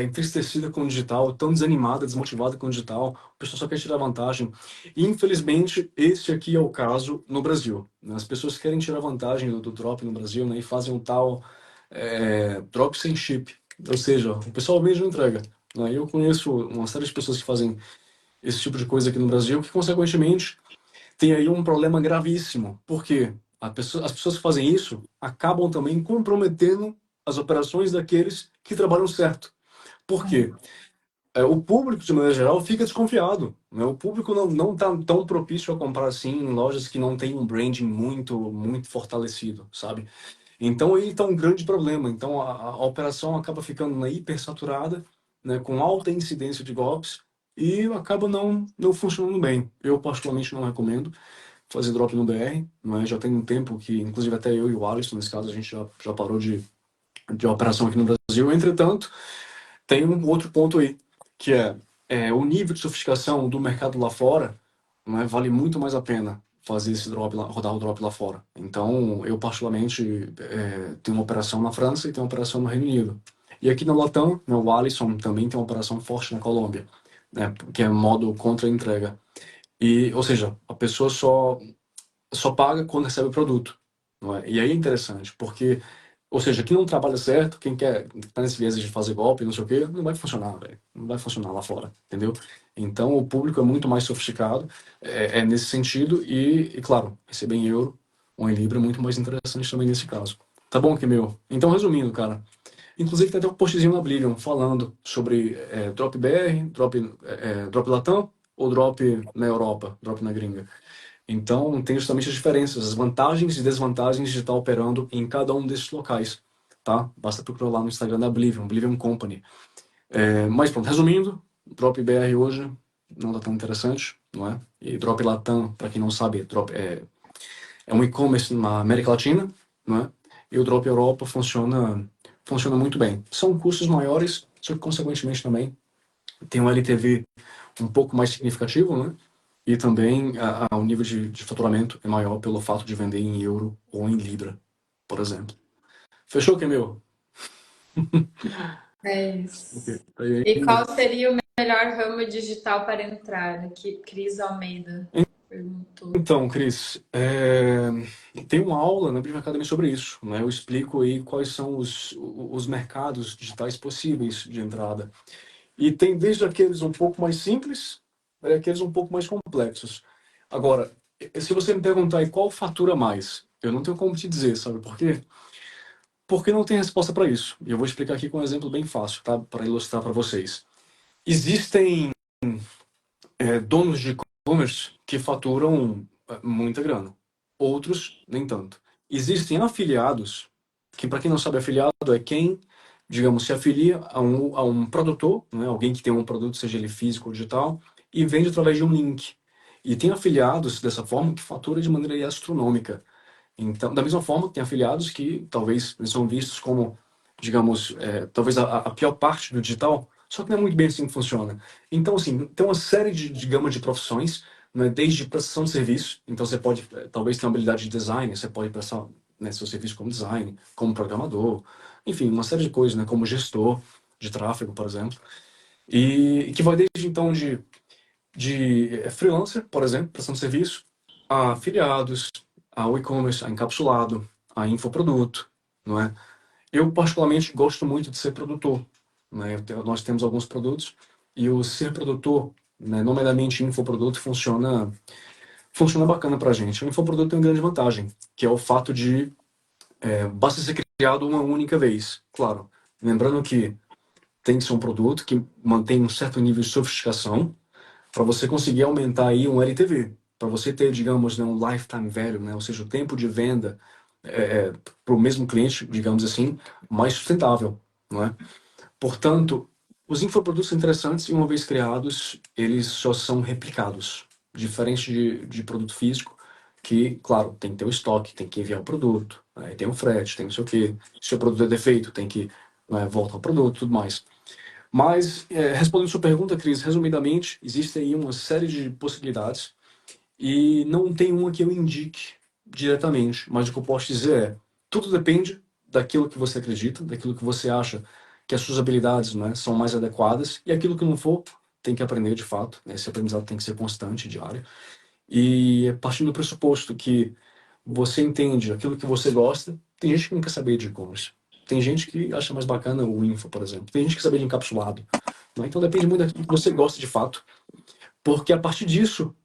entristecida com o digital, tão desanimada, desmotivada com o digital, o pessoal só quer tirar vantagem. E, infelizmente, esse aqui é o caso no Brasil, né? As pessoas querem tirar vantagem do drop no Brasil, né? E fazem um tal drop sem chip. Ou seja, o pessoal mesmo entrega. Né? Eu conheço uma série de pessoas que fazem esse tipo de coisa aqui no Brasil, que, consequentemente, tem aí um problema gravíssimo, porque as pessoas que fazem isso acabam também comprometendo as operações daqueles que trabalham certo. Por quê? O público, de maneira geral, fica desconfiado. Né? O público não está tão propício a comprar assim em lojas que não têm um branding muito fortalecido, sabe? Então aí está um grande problema. Então a operação acaba ficando hipersaturada, né, com alta incidência de golpes e acaba não funcionando bem. Eu particularmente não recomendo fazer drop no BR, mas já tem um tempo que, inclusive até eu e o Alisson, nesse caso, a gente já parou de operação aqui no Brasil. Entretanto, tem um outro ponto aí, que o nível de sofisticação do mercado lá fora, né, vale muito mais a pena fazer esse drop lá, rodar o drop lá fora. Então, eu particularmente tenho uma operação na França e tenho uma operação no Reino Unido. E aqui na Latam, né, o Alisson também tem uma operação forte na Colômbia, né, que é modo contra-entrega. E, ou seja, a pessoa só paga quando recebe o produto. Não é? E aí é interessante, porque, ou seja, quem não trabalha certo, quem quer tá nesse viés de fazer golpe, não sei o quê, não vai funcionar, velho. Não vai funcionar lá fora, entendeu? Então o público é muito mais sofisticado, nesse sentido, e, claro, receber em euro ou em libra é muito mais interessante também nesse caso. Tá bom, que meu? Então, resumindo, cara, inclusive tem até um postzinho na Oblivion falando sobre drop BR, drop Latam ou drop na Europa, drop na gringa. Então, tem justamente as diferenças, as vantagens e desvantagens de estar operando em cada um desses locais, tá? Basta procurar lá no Instagram da Oblivion Company. Mas pronto, resumindo, Drop BR hoje não está tão interessante, não é? E Drop Latam, para quem não sabe, é um e-commerce na América Latina, não é? E o Drop Europa funciona muito bem. São custos maiores, só que consequentemente também tem um LTV um pouco mais significativo, né? E também o nível de faturamento é maior pelo fato de vender em euro ou em libra, por exemplo. Fechou, que é meu? É Ok. isso. Tá aí E ainda? qual seria o melhor ramo digital para entrar? Aqui, Cris Almeida perguntou. Então, Cris, tem uma aula na Briva Academy sobre isso, né? Eu explico aí quais são os mercados digitais possíveis de entrada. E tem desde aqueles um pouco mais simples até aqueles um pouco mais complexos. Agora, se você me perguntar aí qual fatura mais, eu não tenho como te dizer, sabe por quê? Porque não tem resposta para isso. E eu vou explicar aqui com um exemplo bem fácil, tá? Para ilustrar para vocês. Existem donos de e-commerce que faturam muita grana. Outros, nem tanto. Existem afiliados, que para quem não sabe, afiliado é quem, digamos, se afilia a um produtor, né? Alguém que tem um produto, seja ele físico ou digital, e vende através de um link. E tem afiliados dessa forma que fatura de maneira astronômica. Então, da mesma forma, tem afiliados que talvez eles são vistos como, digamos, talvez a pior parte do digital, só que não é muito bem assim que funciona. Então, assim, tem uma série de gama de profissões, né, desde prestação de serviço, então você pode, talvez, ter uma habilidade de design, você pode prestar, né, seu serviço como design, como programador, enfim, uma série de coisas, né, como gestor de tráfego, por exemplo, e que vai desde, então, de freelancer, por exemplo, prestando serviço, a afiliados, ao e-commerce, a encapsulado, a infoproduto, não é? Eu, particularmente, gosto muito de ser produtor, né? Nós temos alguns produtos e o ser produtor, né, nomeadamente infoproduto, funciona funciona bacana pra gente. O infoproduto tem uma grande vantagem, que é o fato de basta ser criado uma única vez. Claro, lembrando que tem que ser um produto que mantém um certo nível de sofisticação para você conseguir aumentar aí um LTV, para você ter, digamos, né, um lifetime value, né, ou seja, o tempo de venda para o mesmo cliente, digamos assim, mais sustentável, não é? Portanto, os infoprodutos são interessantes e uma vez criados, eles só são replicados, diferente de produto físico, que, claro, tem que ter o estoque, tem que enviar o produto, aí tem o frete, tem não sei o quê, se o produto é defeito, tem que voltar o produto, tudo mais. Mas, respondendo sua pergunta, Cris, resumidamente, existe aí uma série de possibilidades e não tem uma que eu indique diretamente, mas o que eu posso dizer é, tudo depende daquilo que você acredita, daquilo que você acha que as suas habilidades, né, são mais adequadas, e aquilo que não for, tem que aprender de fato, né? Esse aprendizado tem que ser constante, diário. E partindo do pressuposto que você entende aquilo que você gosta, tem gente que não quer saber de e-commerce. Tem gente que acha mais bacana o info, por exemplo. Tem gente que quer saber de encapsulado, né? Então depende muito daquilo que você gosta de fato, porque a partir disso,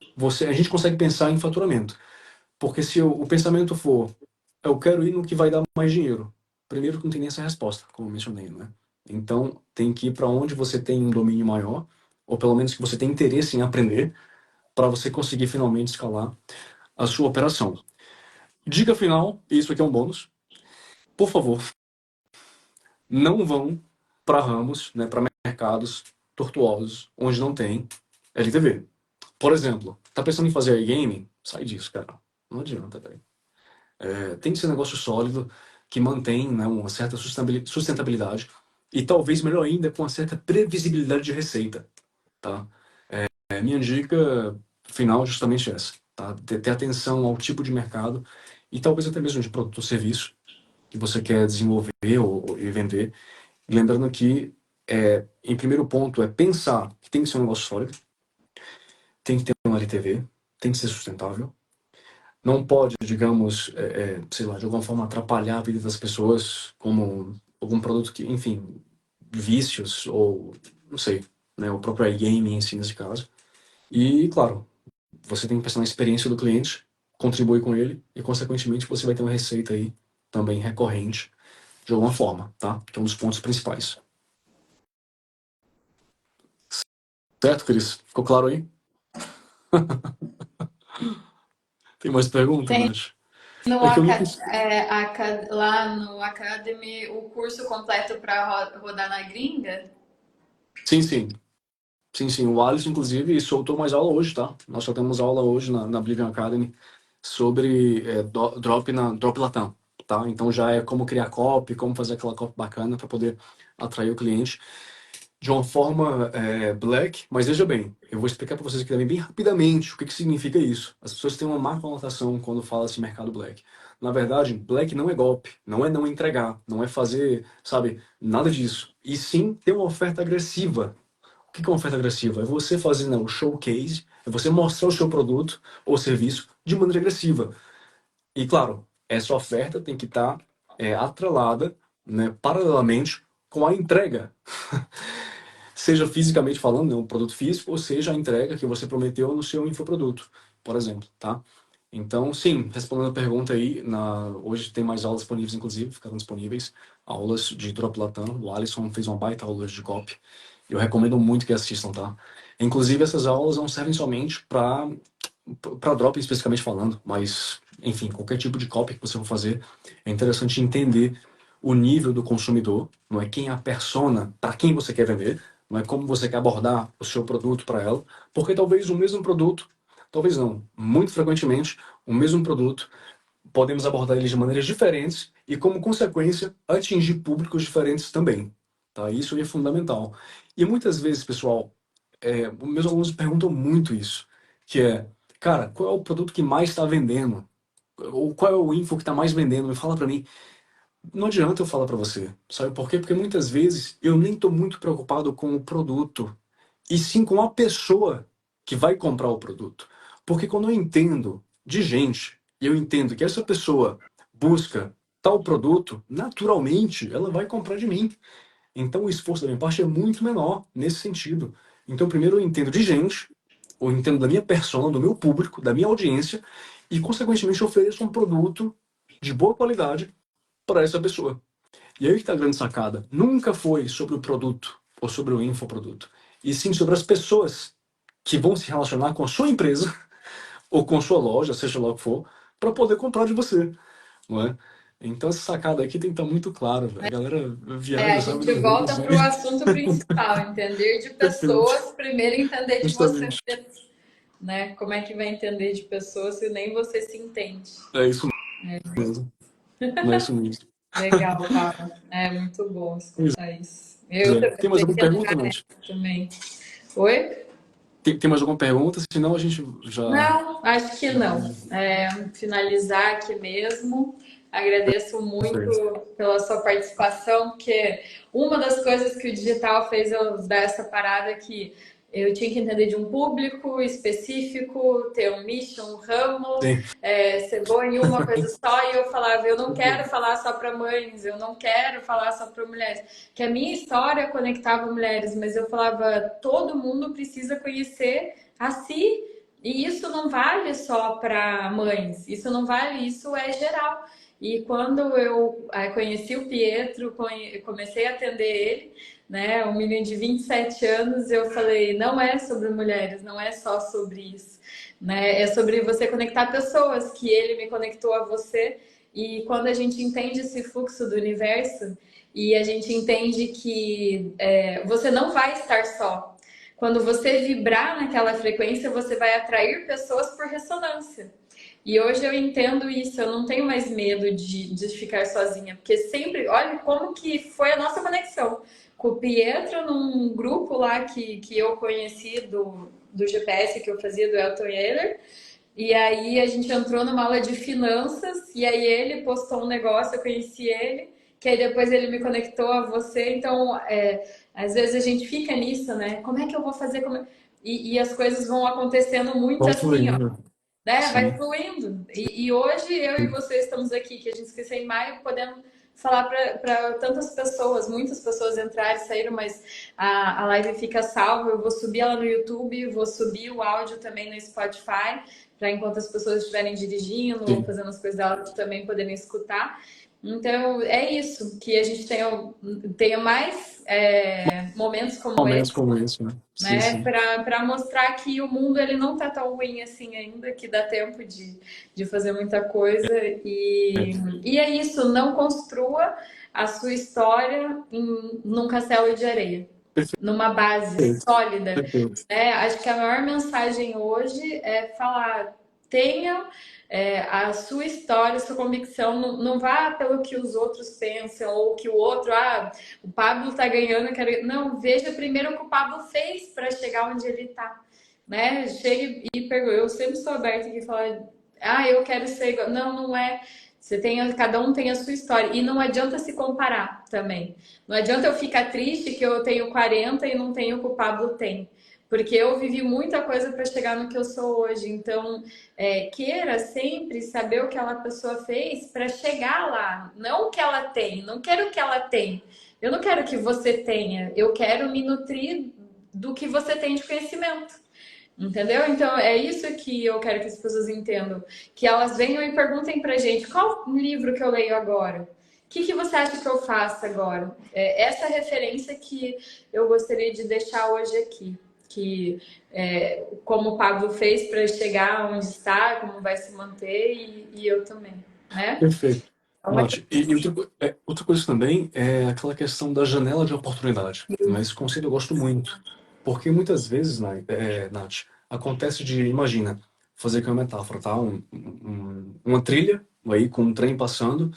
a gente consegue pensar em faturamento. Porque se o pensamento for, eu quero ir no que vai dar mais dinheiro, primeiro que não tem nem essa resposta, como eu mencionei, né? Então tem que ir para onde você tem um domínio maior, ou pelo menos que você tem interesse em aprender, para você conseguir finalmente escalar a sua operação. Dica final, e isso aqui é um bônus, por favor, não vão para ramos, né, para mercados tortuosos, onde não tem LTV. Por exemplo, tá pensando em fazer iGaming? Sai disso, cara. Não adianta, velho. Tem que ser um negócio sólido, que mantém, né, uma certa sustentabilidade e talvez melhor ainda com uma certa previsibilidade de receita, tá? Minha dica final é justamente essa, tá? Ter atenção ao tipo de mercado e talvez até mesmo de produto ou serviço que você quer desenvolver e vender. Lembrando que, em primeiro ponto, é pensar que tem que ser um negócio sólido, tem que ter um LTV, tem que ser sustentável, não pode, digamos, sei lá, de alguma forma atrapalhar a vida das pessoas, como algum produto que, enfim, vícios ou, não sei, né, o próprio iGaming em si nesse caso. E, claro, você tem que pensar na experiência do cliente, contribuir com ele e, consequentemente, você vai ter uma receita aí também recorrente de alguma forma, tá? Que é um dos pontos principais. Certo, Cris? Ficou claro aí? Tem mais perguntas, Tem Nath? no É que eu não lá no Academy o curso completo para rodar na gringa? Sim, sim. Sim, sim. O Alisson, inclusive, soltou mais aula hoje, tá? Nós só temos aula hoje na Oblivion Academy sobre Drop Latam, tá? Então já é como criar copy, como fazer aquela copy bacana para poder atrair o cliente de uma forma black, mas veja bem, eu vou explicar para vocês aqui também bem rapidamente o que significa isso. As pessoas têm uma má conotação quando fala-se mercado black. Na verdade, black não é golpe, não é não entregar, não é fazer, sabe, nada disso. E sim ter uma oferta agressiva. O que é uma oferta agressiva? É você fazer, né, o showcase, é você mostrar o seu produto ou serviço de maneira agressiva. E claro, essa oferta tem que estar atrelada, né, paralelamente com a entrega. Seja fisicamente falando, né, um produto físico, ou seja a entrega que você prometeu no seu infoproduto, por exemplo, tá? Então, sim, respondendo a pergunta aí, hoje tem mais aulas disponíveis, inclusive, ficaram disponíveis, aulas de Drop Latam. O Alisson fez uma baita aula de copy. Eu recomendo muito que assistam, tá? Inclusive, essas aulas não servem somente para drop especificamente falando, mas, enfim, qualquer tipo de copy que você for fazer, é interessante entender o nível do consumidor, não é quem é a persona, para quem você quer vender, não é como você quer abordar o seu produto para ela, porque talvez o mesmo produto, talvez não, muito frequentemente, o mesmo produto, podemos abordar ele de maneiras diferentes e, como consequência, atingir públicos diferentes também, tá? Isso é fundamental. E muitas vezes, pessoal, os meus alunos perguntam muito isso, que é, cara, qual é o produto que mais está vendendo? Ou qual é o info que está mais vendendo? Me fala para mim. Não adianta eu falar para você. Sabe por quê? Porque muitas vezes eu nem estou muito preocupado com o produto, e sim com a pessoa que vai comprar o produto. Porque quando eu entendo de gente, e eu entendo que essa pessoa busca tal produto, naturalmente ela vai comprar de mim. Então o esforço da minha parte é muito menor nesse sentido. Então primeiro eu entendo de gente, eu entendo da minha persona, do meu público, da minha audiência, e, consequentemente, ofereço um produto de boa qualidade para essa pessoa. E aí que está a grande sacada. Nunca foi sobre o produto ou sobre o infoproduto, e sim sobre as pessoas que vão se relacionar com a sua empresa ou com a sua loja, seja lá o que for, para poder comprar de você, não é? Então essa sacada aqui tem que estar muito claro, velho. A galera A viaja, sabe, gente nas redes volta para e... o assunto principal, entender de Perfeito, pessoas, primeiro entender de você justamente. mesmo, né? Como é que vai entender de pessoas se nem você se entende? É isso mesmo. Não é isso mesmo. Legal, Rafa. É muito bom Pois escutar isso. Eu é. também Tem mais tenho alguma que pergunta, entrar Nath? nessa também. Oi? Tem mais alguma pergunta? Senão a gente já... Não, acho que não. Finalizar aqui mesmo. Agradeço muito Perfeito. pela sua participação, porque uma das coisas que o digital fez eu dar essa parada que eu tinha que entender de um público específico, ter um nicho, um ramo, Sim. ser boa em uma coisa só, e eu falava, eu não quero falar só para mães, eu não quero falar só para mulheres, que a minha história conectava mulheres, mas eu falava, todo mundo precisa conhecer a si, e isso não vale só para mães, isso não vale, isso é geral. E quando eu conheci o Pietro, comecei a atender ele, né, um menino de 27 anos, eu falei, não é sobre mulheres, não é só sobre isso, né? É sobre você conectar pessoas, que ele me conectou a você. E quando a gente entende esse fluxo do universo e a gente entende que você não vai estar só. Quando você vibrar naquela frequência, você vai atrair pessoas por ressonância. E hoje eu entendo isso, eu não tenho mais medo de ficar sozinha, porque sempre, olha como que foi a nossa conexão. Com o Pietro, num grupo lá que eu conheci do GPS que eu fazia, do Elton Yeller, e aí a gente entrou numa aula de finanças, e aí ele postou um negócio, eu conheci ele, que aí depois ele me conectou a você, então às vezes a gente fica nisso, né? Como é que eu vou fazer? E as coisas vão acontecendo muito Vamos assim, ó, fluindo. né? Vai Sim. fluindo. E hoje eu e você estamos aqui, que a gente esqueceu em maio, podendo falar para tantas pessoas, muitas pessoas entraram e saíram, mas a live fica salva. Eu vou subir ela no YouTube, vou subir o áudio também no Spotify, para enquanto as pessoas estiverem dirigindo ou Sim. fazendo as coisas delas também poderem escutar. Então é isso, que a gente tenha mais momentos como Momentos esse, como esse, né? Sim, né, sim. para mostrar que o mundo ele não tá tão ruim assim ainda, que dá tempo de fazer muita coisa É. e é isso, não construa a sua história num castelo de areia, numa base Perfeito. sólida, Perfeito. né? Acho que a maior mensagem hoje é falar, tenha a sua história, a sua convicção, não vá pelo que os outros pensam, ou que o outro, o Pablo tá ganhando, eu quero... Não, veja primeiro o que o Pablo fez para chegar onde ele tá, né? Chegue e pergunte. Eu sempre sou aberta aqui e falar, eu quero ser igual. Não, não é. Cada um tem a sua história. E não adianta se comparar também. Não adianta eu ficar triste que eu tenho 40 e não tenho o que o Pablo tem. Porque eu vivi muita coisa para chegar no que eu sou hoje. Então, queira sempre saber o que aquela pessoa fez para chegar lá. Não o que ela tem. Não quero o que ela tem. Eu não quero que você tenha. Eu quero me nutrir do que você tem de conhecimento. Entendeu? Então é isso que eu quero que as pessoas entendam. Que elas venham e perguntem pra gente qual livro que eu leio agora? O que você acha que eu faço agora? Essa referência que eu gostaria de deixar hoje aqui. Que como o Pablo fez para chegar onde está, como vai se manter, e eu também. Né? Perfeito. Então, Nath, e outra coisa também é aquela questão da janela de oportunidade. Né? Esse conceito eu gosto muito. Porque muitas vezes, Nath, acontece de, imagina, fazer aqui uma metáfora, tá? Uma trilha aí com um trem passando,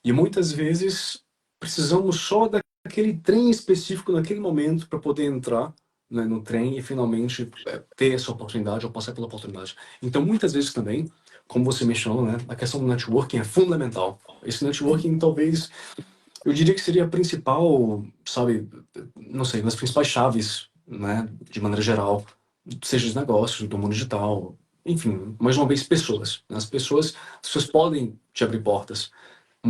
e muitas vezes precisamos só daquele trem específico naquele momento para poder entrar, né, no trem e finalmente ter essa oportunidade ou passar pela oportunidade. Então, muitas vezes também, como você mencionou, né, a questão do networking é fundamental. Esse networking talvez, eu diria que seria a principal, sabe, não sei, nas principais chaves, né, de maneira geral, seja os negócios, do mundo digital, enfim, mais uma vez, pessoas. As pessoas podem te abrir portas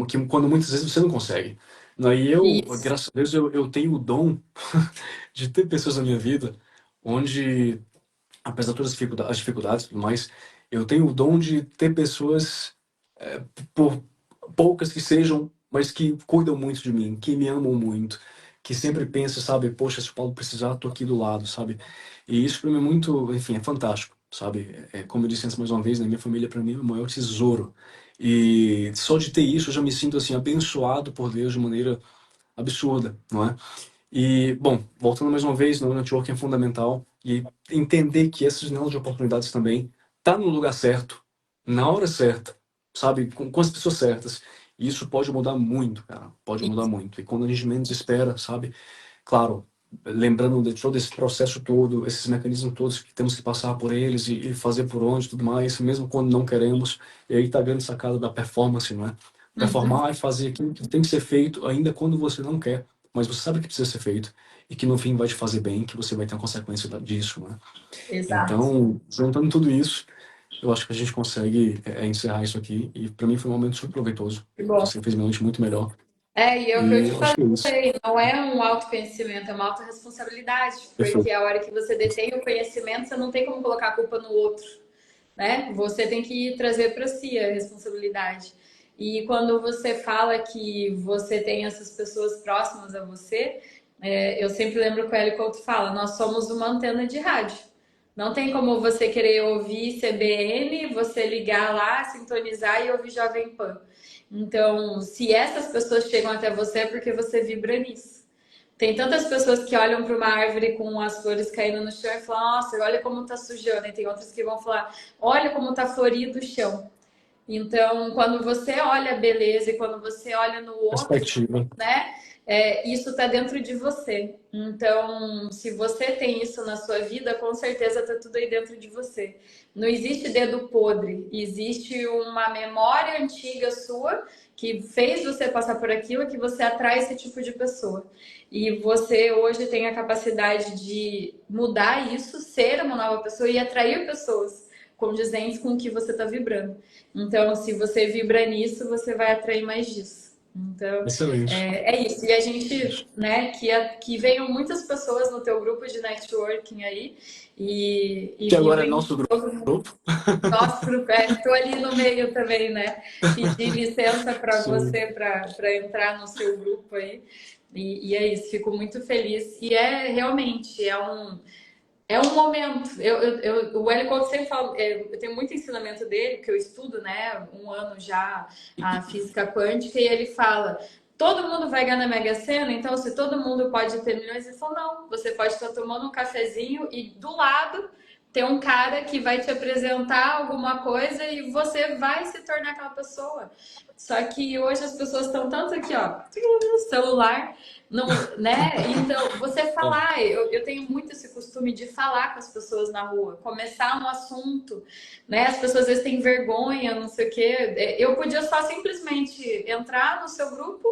que quando muitas vezes você não consegue. Daí isso. graças a Deus, eu tenho o dom de ter pessoas na minha vida onde apesar de todas as dificuldades e tudo mais, eu tenho o dom de ter pessoas, por poucas que sejam, mas que cuidam muito de mim, que me amam muito, que sempre pensam, sabe, poxa, se o Paulo precisar, tô aqui do lado, sabe? E isso para mim é muito, enfim, é fantástico, sabe? Como eu disse antes mais uma vez, na minha família para mim é o maior tesouro. E só de ter isso eu já me sinto assim abençoado por Deus de maneira absurda, não é? E, bom, voltando mais uma vez, no networking é fundamental e entender que essas janelas de oportunidades também tá no lugar certo, na hora certa, sabe, com as pessoas certas. E isso pode mudar muito, cara, pode mudar muito. E quando a gente menos espera, sabe, claro, lembrando de todo esse processo todo, esses mecanismos todos que temos que passar por eles e fazer por onde, tudo mais, mesmo quando não queremos. E aí tá a grande sacada da performance, não é? Uhum. Performar e fazer aquilo que tem que ser feito ainda quando você não quer, mas você sabe que precisa ser feito e que no fim vai te fazer bem, que você vai ter uma consequência disso, né? Exato. Então, juntando tudo isso, eu acho que a gente consegue encerrar isso aqui e para mim foi um momento super proveitoso. Que bom. Você fez minha noite muito melhor E é o que eu e te eu acho que é isso. falei, não é um autoconhecimento, é uma autorresponsabilidade, porque Perfeito. a hora que você detém o conhecimento, você não tem como colocar a culpa no outro, né? Você tem que trazer para si a responsabilidade. E quando você fala que você tem essas pessoas próximas a você, eu sempre lembro que o Hélio Couto fala, nós somos uma antena de rádio. Não tem como você querer ouvir CBN, você ligar lá, sintonizar e ouvir Jovem Pan. Então, se essas pessoas chegam até você, é porque você vibra nisso. Tem tantas pessoas que olham para uma árvore com as flores caindo no chão e falam, nossa, olha como tá sujando. E tem outras que vão falar, olha como tá florido o chão. Então, quando você olha a beleza e quando você olha no outro, Perspectiva. né? Isso está dentro de você. Então, se você tem isso na sua vida, com certeza está tudo aí dentro de você. Não existe dedo podre, existe uma memória antiga sua que fez você passar por aquilo, que você atrai esse tipo de pessoa. E você hoje tem a capacidade de mudar isso, ser uma nova pessoa e atrair pessoas condizentes com o que você está vibrando. Então, se você vibra nisso, você vai atrair mais disso. Então, Excelente. é isso. E a gente, né, que venham muitas pessoas no teu grupo de networking aí e Que agora é vibrem nosso todo mundo. grupo. Nosso grupo, estou ali no meio também, né? Pedir licença para Sim. você para entrar no seu grupo aí. E é isso, fico muito feliz. E realmente, é um momento. O Hélio Couto sempre fala, eu tenho muito ensinamento dele, que eu estudo, né, um ano já a física quântica, e ele fala: todo mundo vai ganhar na Mega Sena, então se todo mundo pode ter milhões, ele falou: não, você pode estar tomando um cafezinho e do lado tem um cara que vai te apresentar alguma coisa e você vai se tornar aquela pessoa. Só que hoje as pessoas estão tanto aqui, ó, no celular, não, né? Então, você É. falar, eu tenho muito esse costume de falar com as pessoas na rua, começar um assunto, né? As pessoas às vezes têm vergonha, não sei o quê. Eu podia só simplesmente entrar no seu grupo,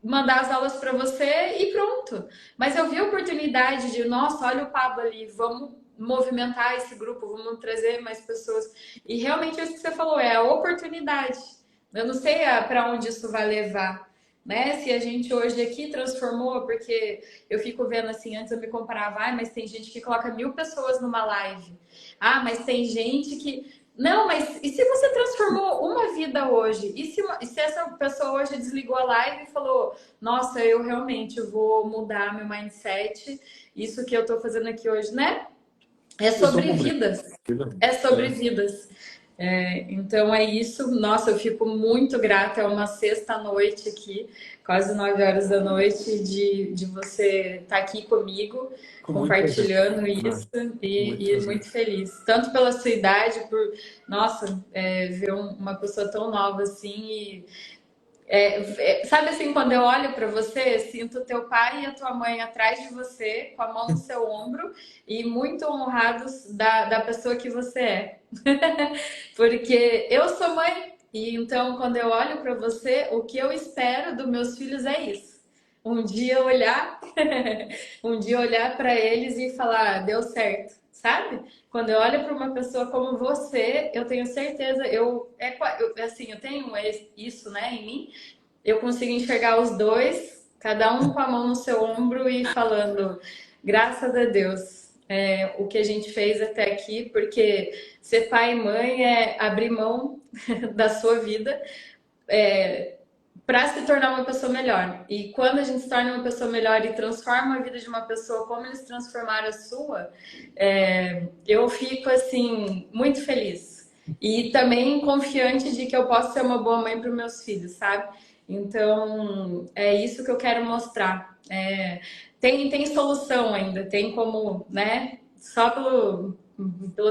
mandar as aulas para você e pronto. Mas eu vi a oportunidade de, nossa, olha o Pablo ali, vamos movimentar esse grupo, vamos trazer mais pessoas. E realmente isso que você falou, é a oportunidade. Eu não sei para onde isso vai levar, né? Se a gente hoje aqui transformou, porque eu fico vendo assim, antes eu me comparava, mas tem gente que coloca 1.000 pessoas numa live. Mas tem gente que não, mas e se você transformou uma vida hoje? E se essa pessoa hoje desligou a live e falou: nossa, eu realmente vou mudar meu mindset, isso que eu tô fazendo aqui hoje, né? É Visão sobre compreendida. vidas. É sobre É. vidas. Então é isso. Nossa, eu fico muito grata. É uma sexta-noite aqui, quase 9 horas da noite, de você estar aqui comigo, Com muito prazer. compartilhando Né? isso Com muito e prazer. muito feliz. Tanto pela sua idade, por, nossa, ver uma pessoa tão nova assim sabe assim, quando eu olho para você, sinto teu pai e a tua mãe atrás de você, com a mão no seu ombro, e muito honrados da pessoa que você é. Porque eu sou mãe, e então quando eu olho para você, o que eu espero dos meus filhos é isso. Um dia olhar, um dia olhar para eles e falar, deu certo, sabe? Quando eu olho para uma pessoa como você, eu tenho certeza, assim, eu tenho isso, né, em mim, eu consigo enxergar os dois, cada um com a mão no seu ombro e falando, graças a Deus. o que a gente fez até aqui, porque ser pai e mãe é abrir mão da sua vida para se tornar uma pessoa melhor. E quando a gente se torna uma pessoa melhor e transforma a vida de uma pessoa como eles transformaram a sua, eu fico assim muito feliz. E também confiante de que eu posso ser uma boa mãe para os meus filhos, sabe? Então, é isso que eu quero mostrar. Tem solução ainda, tem como, né? Só pelo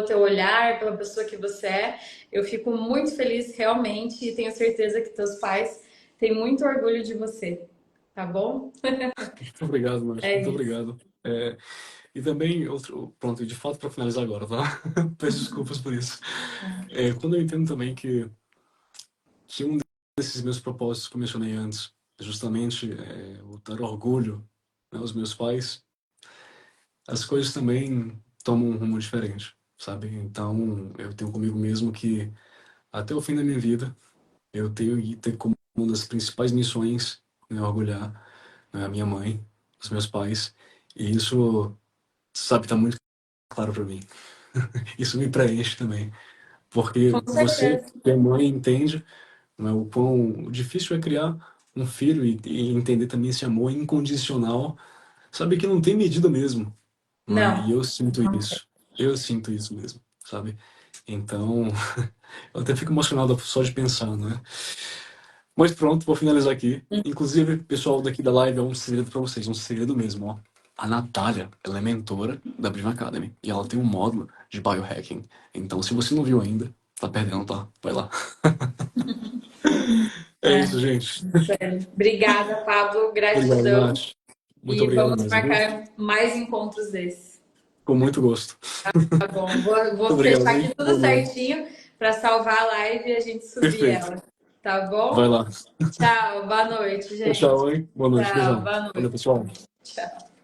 teu olhar, pela pessoa que você é, eu fico muito feliz realmente e tenho certeza que teus pais têm muito orgulho de você, tá bom? Muito obrigado, Márcio. É Muito isso. obrigado. E também, outro, pronto, de fato, para finalizar agora, tá? Peço desculpas por isso. Quando eu entendo também que um desses meus propósitos que eu mencionei antes, é justamente o dar orgulho, né, aos meus pais, as coisas também tomam um rumo diferente, sabe? Então, eu tenho comigo mesmo que até o fim da minha vida, eu tenho que ter como uma das principais missões, né, orgulhar, né, a minha mãe, os meus pais, e isso, sabe, tá muito claro para mim. Isso me preenche também, porque Com você, certeza. que é mãe, entende, né, o quão difícil é criar um filho e entender também esse amor incondicional, sabe, que não tem medida mesmo, né? E Não. eu sinto isso. Eu sinto isso mesmo, sabe? Então, eu até fico emocionado só de pensar, né? Mas pronto, vou finalizar aqui. Inclusive, pessoal daqui da live, é um segredo pra vocês, um segredo mesmo, ó. A Natália, ela é mentora da Brima Academy e ela tem um módulo de biohacking. Então, se você não viu ainda, tá perdendo, tá? Vai lá. É isso, gente. Sério. Obrigada, Pablo. Obrigado, Gratidão. Nath. Muito E obrigado vamos mesmo, viu? marcar mais encontros desses. Com muito gosto. Tá bom. Vou, Muito vou obrigado, fechar aqui hein? tudo Boa noite. certinho para salvar a live e a gente subir Perfeito. ela. Tá Vai bom? lá. Tchau. Boa noite, Tchau, gente. tchau, hein? Boa noite, Tchau. beijão. Boa Valeu, noite. pessoal. Tchau.